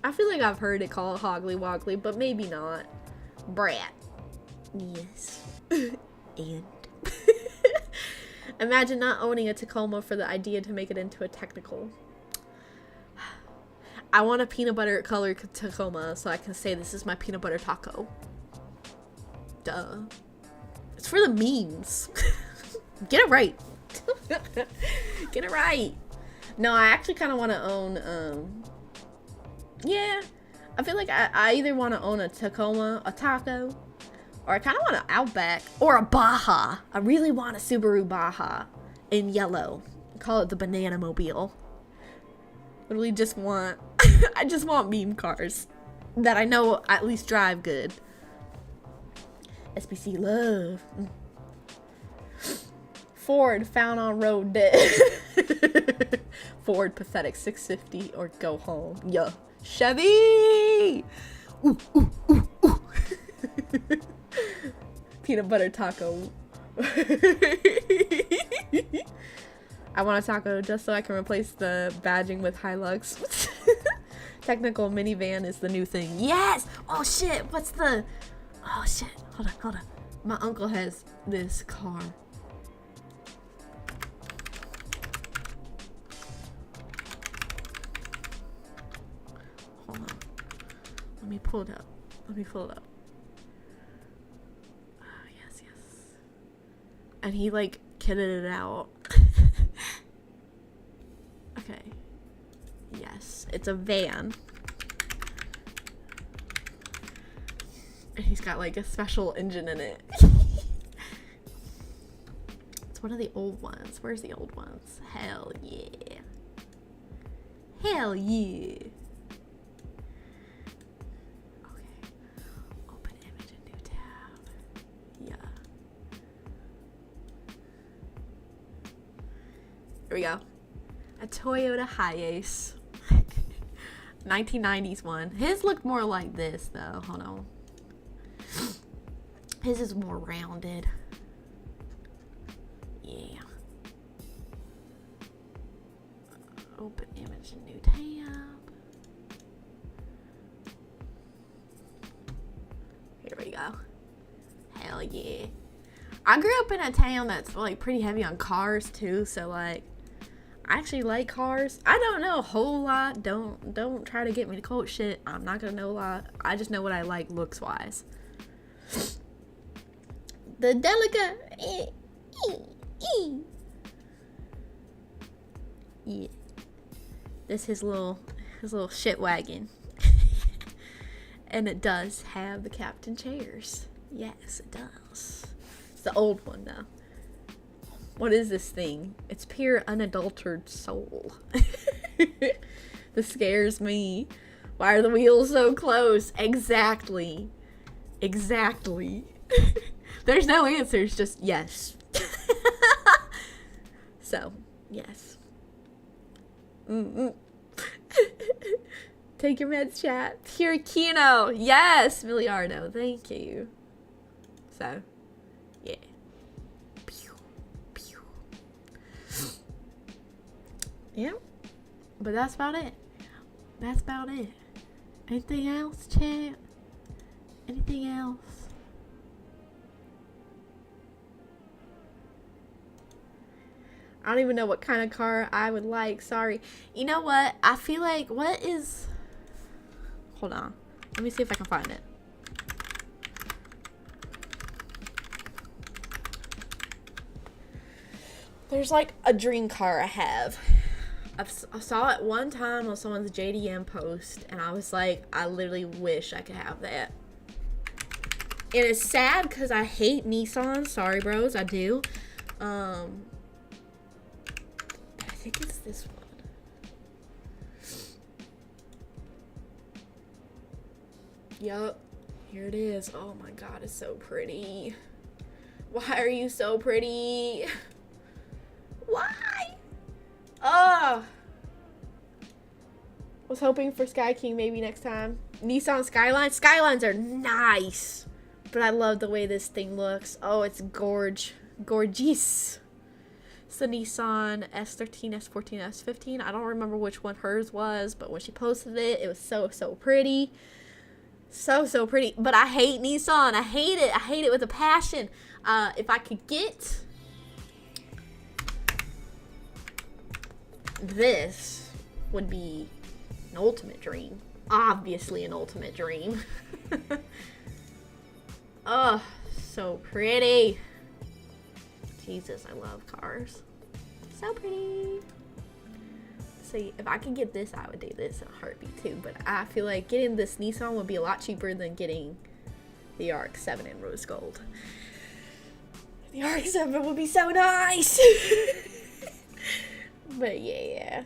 I feel like I've heard it called Hoggly Woggly, but maybe not. Brat. Yes. And imagine not owning a Tacoma for the idea to make it into a technical. I want a peanut butter colored Tacoma so I can say this is my peanut butter taco. Duh. It's for the memes. Get it right. Get it right. No, I actually kind of want to own, yeah. I feel like I either want to own a Tacoma, a taco, or I kind of want an Outback, or a Baja. I really want a Subaru Baja in yellow. Call it the Banana Mobile. Literally just want I just want meme cars that I know at least drive good. SPC love. Ford found on road dead. Ford pathetic 650 or go home. Yeah. Chevy. Ooh, ooh, ooh, ooh. Peanut butter taco. I want a taco just so I can replace the badging with Hilux. Technical minivan is the new thing. Yes! Oh shit, what's the... Oh shit, hold on. My uncle has this car. Hold on. Let me pull it up. Oh, yes. And he like kitted it out. Okay. Yes, it's a van. And he's got like a special engine in it. It's one of the old ones. Where's the old ones? Hell yeah. Hell yeah. Okay. Open image in new tab. Yeah. Here we go. A Toyota Hiace. 1990s one. His looked more like this though. Hold on. His is more rounded. Yeah. Open image in new tab. Here we go. Hell yeah. I grew up in a town that's like pretty heavy on cars too, so like I actually like cars. I don't know a whole lot. Don't try to get me to quote shit. I'm not gonna know a lot. I just know what I like looks wise. The Delica. Yeah. This his little shit wagon. And it does have the captain chairs. Yes, it does. It's the old one though. What is this thing? It's pure unadulterated soul. This scares me. Why are the wheels so close? Exactly. There's no answers, just yes. So, yes. Take your meds, chat. Pure Kino. Yes, Miliardo. Thank you. So, yeah. Yeah, but that's about it. Anything else, chat? Anything else? I don't even know what kind of car I would like. Sorry. You know what? I feel like, what is... Hold on. Let me see if I can find it. There's like a dream car I have. I saw it one time on someone's JDM post, and I was like, I literally wish I could have that. And it's sad because I hate Nissan. Sorry, bros, I do. I think it's this one. Yup, here it is. Oh my god, it's so pretty. Why are you so pretty? Why? Oh, was hoping for Sky King maybe next time. Nissan Skylines. Skylines are nice, but I love the way this thing looks. Oh, it's gorgeous. It's the Nissan S13, S14, S15. I don't remember which one hers was, but when she posted it, it was so pretty. So pretty. But I hate Nissan. I hate it. I hate it with a passion. If I could get this, would be an ultimate dream. Obviously an ultimate dream. Oh, so pretty. Jesus, I love cars. So pretty. See, if I could get this, I would do this in a heartbeat too. But I feel like getting this Nissan would be a lot cheaper than getting the RX-7 in rose gold. The RX-7 would be so nice. But yeah.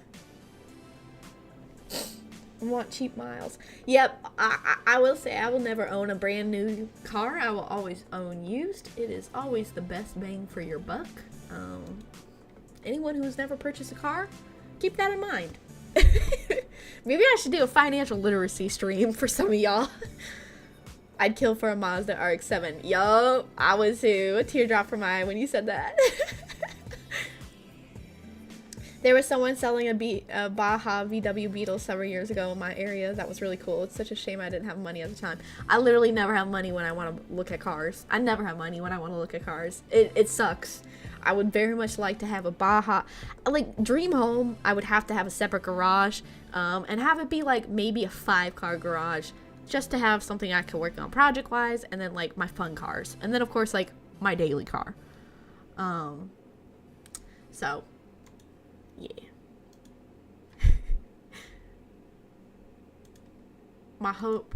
Want cheap miles. Yep, I will say I will never own a brand new car. I will always own used. It is always the best bang for your buck. Anyone who's never purchased a car, keep that in mind. Maybe I should do a financial literacy stream for some of y'all. I'd kill for a Mazda RX-7. Yo, I was too. A teardrop for mine when you said that. There was someone selling a Baja VW Beetle several years ago in my area. That was really cool. It's such a shame I didn't have money at the time. I literally never have money when I want to look at cars. I never have money when I want to look at cars. It sucks. I would very much like to have a Baja. Like, dream home, I would have to have a separate garage. And have it be, like, maybe a 5-car garage. Just to have something I can work on project-wise. And then, like, my fun cars. And then, of course, like, my daily car. So... yeah. My hope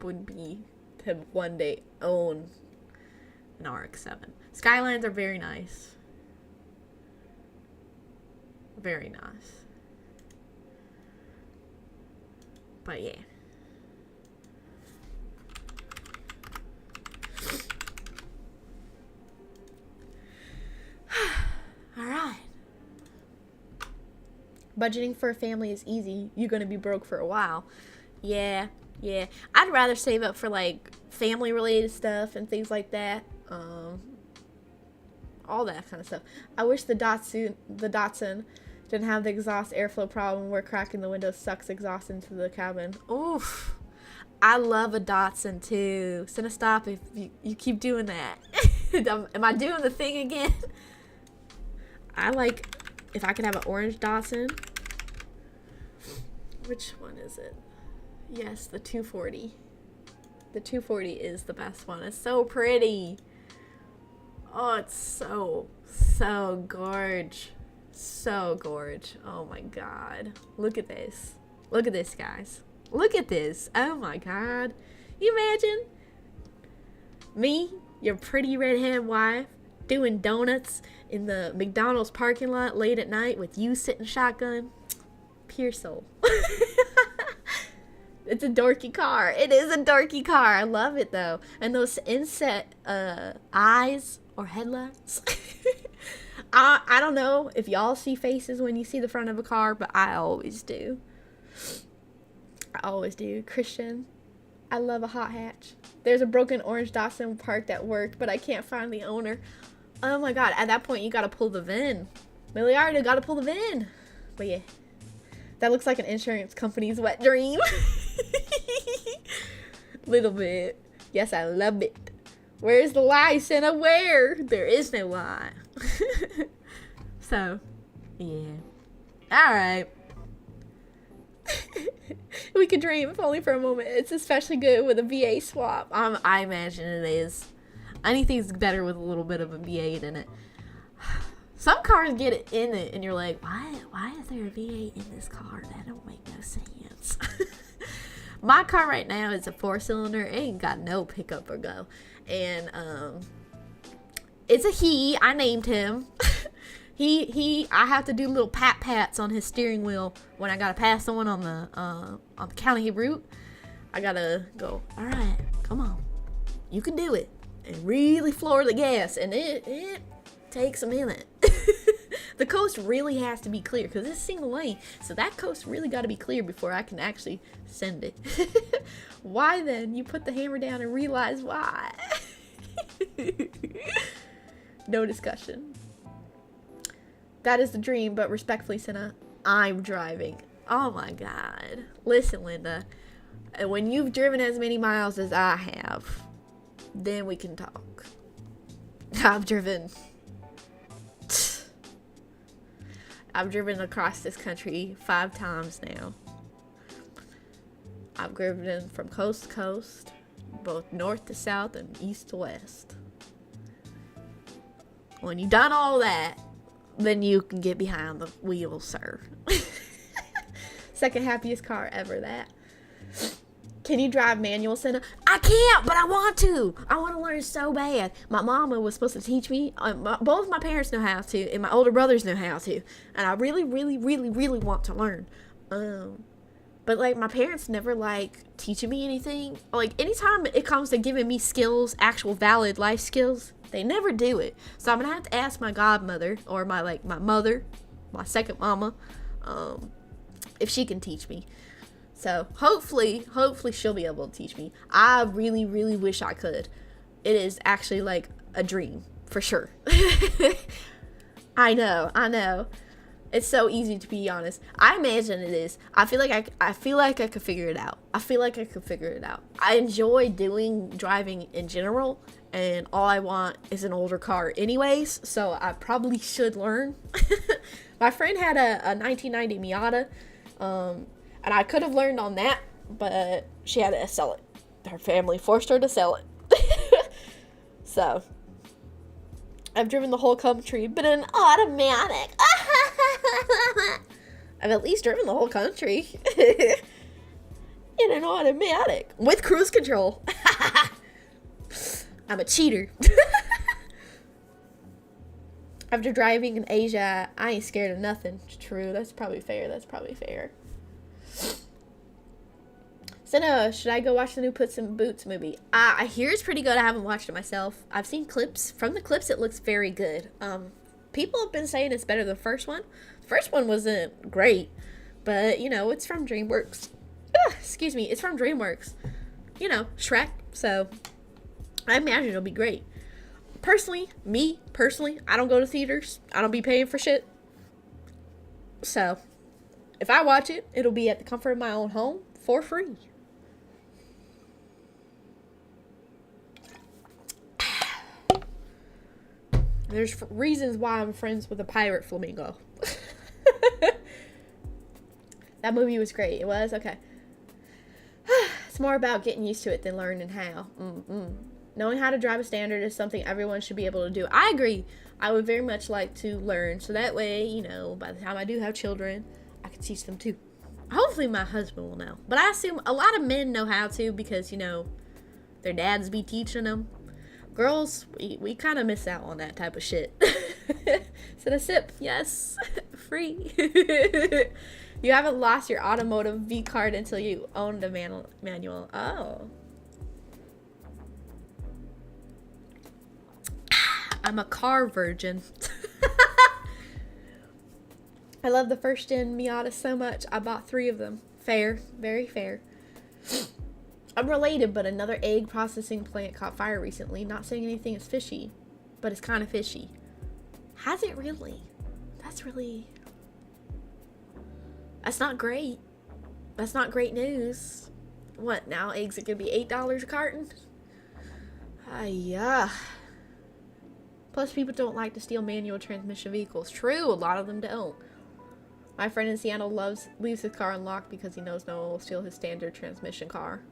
would be to one day own an RX-7. Skylines are very nice. Very nice. But yeah. All right. Budgeting for a family is easy. You're going to be broke for a while. Yeah. I'd rather save up for, like, family-related stuff and things like that. All that kind of stuff. I wish the Datsun didn't have the exhaust airflow problem where cracking the window sucks exhaust into the cabin. Oof. I love a Datsun, too. Sena, stop if you keep doing that. Am I doing the thing again? I like... if I could have an orange Datsun. Which one is it? Yes, the 240. The 240 is the best one. It's so pretty. Oh, it's so gorge. So gorge. Oh my god. Look at this. Look at this, guys. Look at this. Oh my god. You imagine? Me, your pretty redhead wife, doing donuts in the McDonald's parking lot late at night with you sitting shotgun. Pure soul. It's a dorky car. It is a dorky car. I love it though. And those inset eyes or headlights. I don't know if y'all see faces when you see the front of a car, but I always do. I always do. Christian, I love a hot hatch. There's a broken orange Datsun parked at work, but I can't find the owner. Oh my god, at that point you gotta pull the VIN. Miliardo gotta pull the VIN. But yeah, that looks like an insurance company's wet dream. Little bit. Yes, I love it. Where's the lie, Sena? Where? There is no lie. So, yeah. Alright. We could dream, if only for a moment. It's especially good with a VA swap. I imagine it is. Anything's better with a little bit of a V8 in it. Some cars get it in it, and you're like, why is there a V8 in this car? That don't make no sense. My car right now is a 4-cylinder. It ain't got no pickup or go. And, it's a he. I named him. I have to do little pats on his steering wheel when I gotta pass someone on the county route. I gotta go, all right, come on. You can do it. And really floor the gas, and it takes a minute. The coast really has to be clear because it's single lane, so that coast really got to be clear before I can actually send it. Why then? You put the hammer down and realize why. No discussion. That is the dream, but respectfully, Sena, I'm driving. Oh my god. Listen, Linda, when you've driven as many miles as I have, then we can talk. I've driven across this country 5 times now. I've driven from coast to coast, both north to south and east to west. When you've done all that, then you can get behind the wheel, sir. Second happiest car ever, that. Can you drive manual, Sena? I can't, but I want to. I want to learn so bad. My mama was supposed to teach me. Both my parents know how to, and my older brothers know how to. And I really, really, really, really want to learn. But, like, my parents never, like, teaching me anything. Like, anytime it comes to giving me skills, actual valid life skills, they never do it. So I'm going to have to ask my godmother, or my mother, my second mama, if she can teach me. So, hopefully she'll be able to teach me. I really, really wish I could. It is actually, like, a dream, for sure. I know. It's so easy to be honest. I imagine it is. I feel like I could figure it out. I enjoy driving in general, and all I want is an older car anyways, so I probably should learn. My friend had a 1990 Miata, and I could have learned on that, but she had to sell it. Her family forced her to sell it. So, I've driven the whole country, but an automatic. I've at least driven the whole country in an automatic with cruise control. I'm a cheater. After driving in Asia, I ain't scared of nothing. True, that's probably fair. Sena, should I go watch the new Puss in Boots movie? I hear it's pretty good. I haven't watched it myself. I've seen clips. From the clips, it looks very good. People have been saying it's better than the first one. The first one wasn't great, but, you know, it's from DreamWorks. Excuse me, it's from DreamWorks. You know, Shrek, so I imagine it'll be great. Personally, I don't go to theaters. I don't be paying for shit. So, if I watch it, it'll be at the comfort of my own home for free. There's reasons why I'm friends with a pirate flamingo. That movie was great. It was? Okay. It's more about getting used to it than learning how. Knowing how to drive a standard is something everyone should be able to do. I agree. I would very much like to learn. So that way, you know, by the time I do have children, I can teach them too. Hopefully my husband will know. But I assume a lot of men know how to because, you know, their dads be teaching them. Girls, we kind of miss out on that type of shit. So the sip, yes, free. You haven't lost your automotive V card until you own the manual. Oh. I'm a car virgin. I love the first gen Miata so much. I bought 3 of them. Fair, very fair. I'm related, but another egg processing plant caught fire recently. Not saying anything is fishy, but it's kind of fishy. Has it really? That's not great. That's not great news. What, now eggs are going to be $8 a carton? Yeah. Plus, people don't like to steal manual transmission vehicles. True, a lot of them don't. My friend in Seattle leaves his car unlocked because he knows no one will steal his standard transmission car.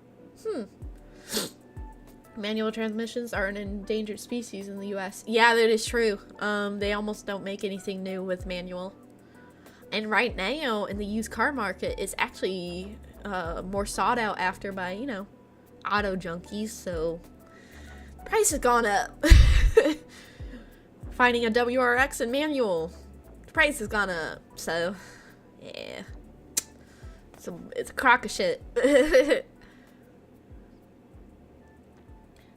Manual transmissions are an endangered species in the U.S. Yeah, that is true. They almost don't make anything new with manual. And right now, in the used car market, it's actually more sought out after by, you know, auto junkies. So, the price has gone up. Finding a WRX in manual, the price has gone up. So, yeah. So, it's a crock of shit.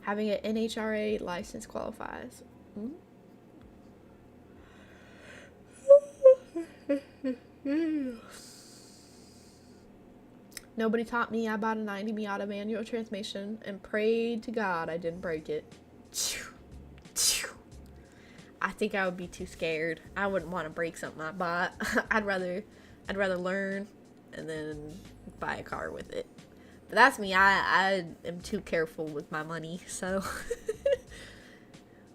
Having an NHRA license qualifies. Nobody taught me. I bought a 90 Miata manual transmission and prayed to God I didn't break it. I think I would be too scared. I wouldn't want to break something I bought. I'd rather learn and then buy a car with it. But that's me. I am too careful with my money, so.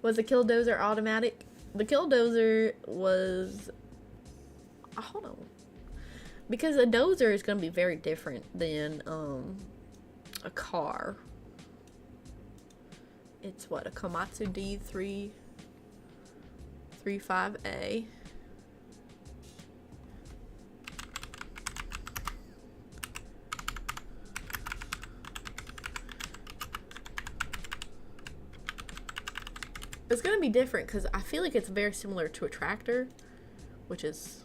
Was the Killdozer automatic? The Killdozer was... hold on. Because a dozer is going to be very different than a car. It's what? A Komatsu D335A. It's going to be different because I feel like it's very similar to a tractor, which is...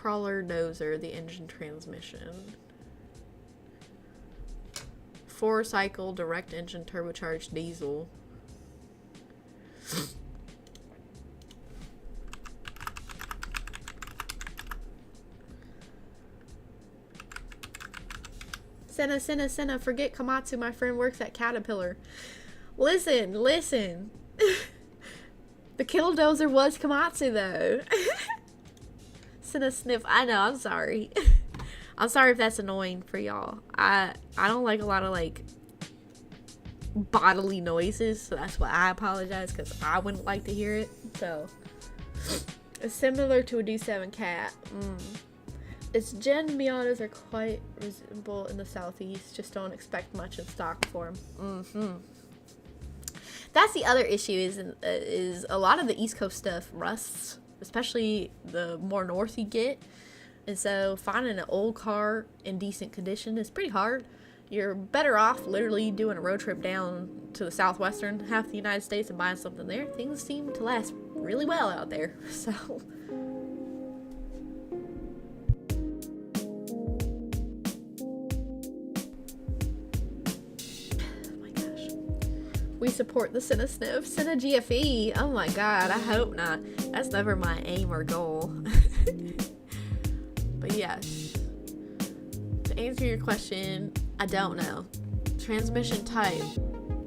crawler dozer, the engine transmission. 4-cycle direct engine turbocharged diesel. Sena, forget Komatsu, my friend works at Caterpillar. Listen. The Killdozer was Komatsu, though. Sena sniff. I know, I'm sorry. I'm sorry if that's annoying for y'all. I don't like a lot of, like, bodily noises, so that's why I apologize, because I wouldn't like to hear it, so. It's similar to a D7 cat. Its Gen Miatas are quite reasonable in the southeast, just don't expect much in stock form. That's the other issue, is a lot of the East Coast stuff rusts, especially the more north you get. And so finding an old car in decent condition is pretty hard. You're better off literally doing a road trip down to the southwestern half of the United States and buying something there. Things seem to last really well out there, so. We support the Sena Sniff. Sena GFE. Oh my god, I hope not. That's never my aim or goal. But yes. To answer your question, I don't know. Transmission type,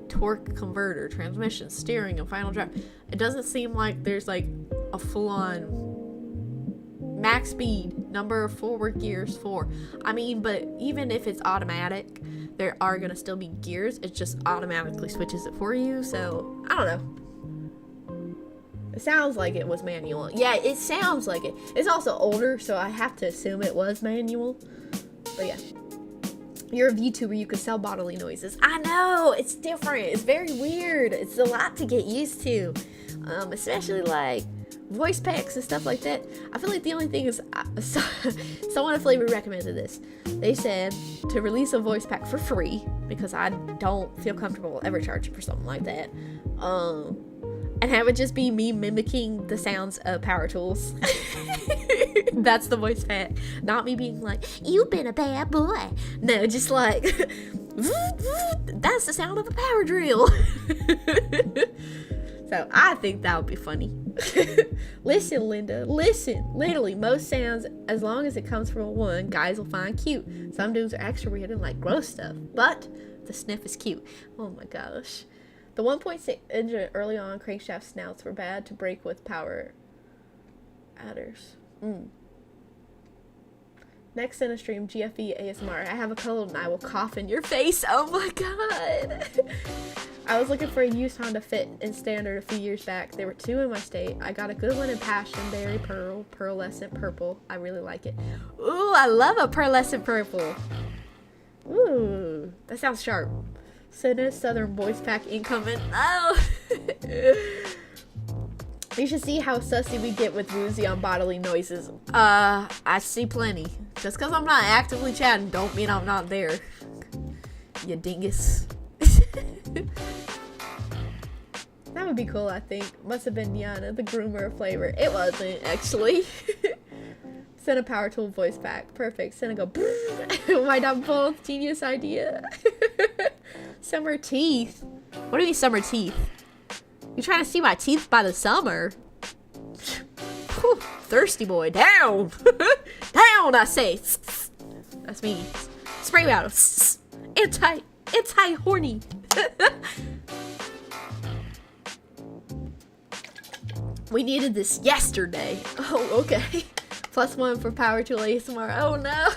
torque converter, transmission, steering, and final drive. It doesn't seem like there's like a full-on max speed, number of forward gears 4. I mean, but even if it's automatic, there are going to still be gears. It just automatically switches it for you. So, I don't know. It sounds like it was manual. Yeah, it sounds like it. It's also older, so I have to assume it was manual. But yeah. You're a VTuber, you can sell bodily noises. I know! It's different. It's very weird. It's a lot to get used to. Especially like voice packs and stuff like that. I feel like the only thing is, someone at FlaVR recommended this. They said to release a voice pack for free, because I don't feel comfortable ever charging for something like that. And have it just be me mimicking the sounds of power tools. That's the voice pack. Not me being like, you've been a bad boy. No, just like, that's the sound of a power drill. So I think that would be funny. Listen, Linda, listen. Literally, most sounds, as long as it comes from a woman, guys will find cute. Some dudes are extra weird and like gross stuff, but the sniff is cute. Oh my gosh. The 1.6 engine early on crankshaft snouts were bad to break with power adders. Next in a stream, GFE ASMR. I have a cold and I will cough in your face. Oh my god. I was looking for a used Honda Fit in standard a few years back. There were 2 in my state. I got a good one in passion, berry pearl, pearlescent purple. I really like it. Ooh, I love a pearlescent purple. Ooh, that sounds sharp. Sena Southern voice pack incoming. Oh. You should see how sussy we get with Woozy on bodily noises. I see plenty. Just because I'm not actively chatting don't mean I'm not there. You dingus. That would be cool, I think. Must have been Nyana, the groomer of FlaVR. It wasn't, actually. Send a power tool voice pack. Perfect. Send a go. Why not both? Genius idea. Summer teeth. What do you mean summer teeth? You trying to see my teeth by the summer? Whew, thirsty boy. Down. Down, I say. That's me. Spray bottle. Anti-horny. We needed this yesterday. Oh, okay. +1 for power tool ASMR. Oh no.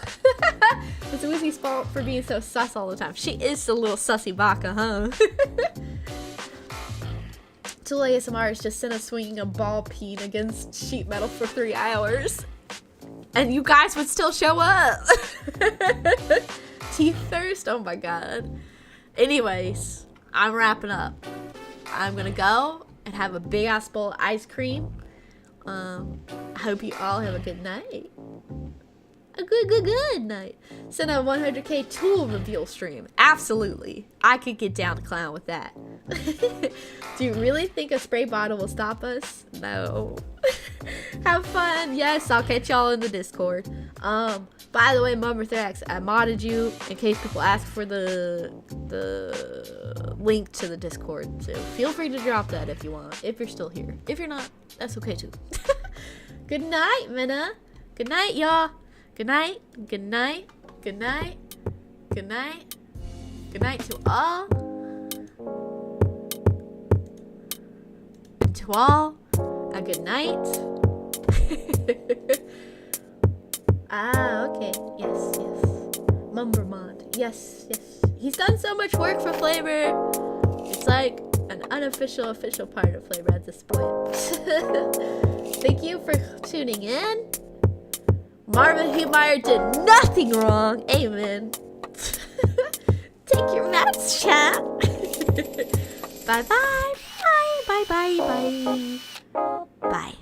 It's Woozy's fault for being so sus all the time. She is a little sussy baka, huh? Tool ASMR is just Sena swinging a ball peen against sheet metal for 3 hours. And you guys would still show up. Teeth thirst? Oh my god. Anyways, I'm wrapping up. I'm gonna go and have a big ass bowl of ice cream. I hope you all have a good night. A good night. Send a 100k tool reveal stream. Absolutely. I could get down to clown with that. Do you really think a spray bottle will stop us? No. Have fun. Yes, I'll catch y'all in the Discord. By the way, Mummerthrax, I modded you in case people ask for the link to the Discord. So feel free to drop that if you want, if you're still here. If you're not, that's okay too. Good night, Minna. Good night, y'all. Good night. Good night. Good night. Good night. Good night to all. And to all, a good night. Ah, okay. Yes, yes. Mumbermond. Yes, yes. He's done so much work for FlaVR. It's like an unofficial, official part of FlaVR at this point. Thank you for tuning in. Marvin Humeyer did nothing wrong. Amen. Take your mats, chat. Bye-bye. Bye, bye, bye, bye. Bye.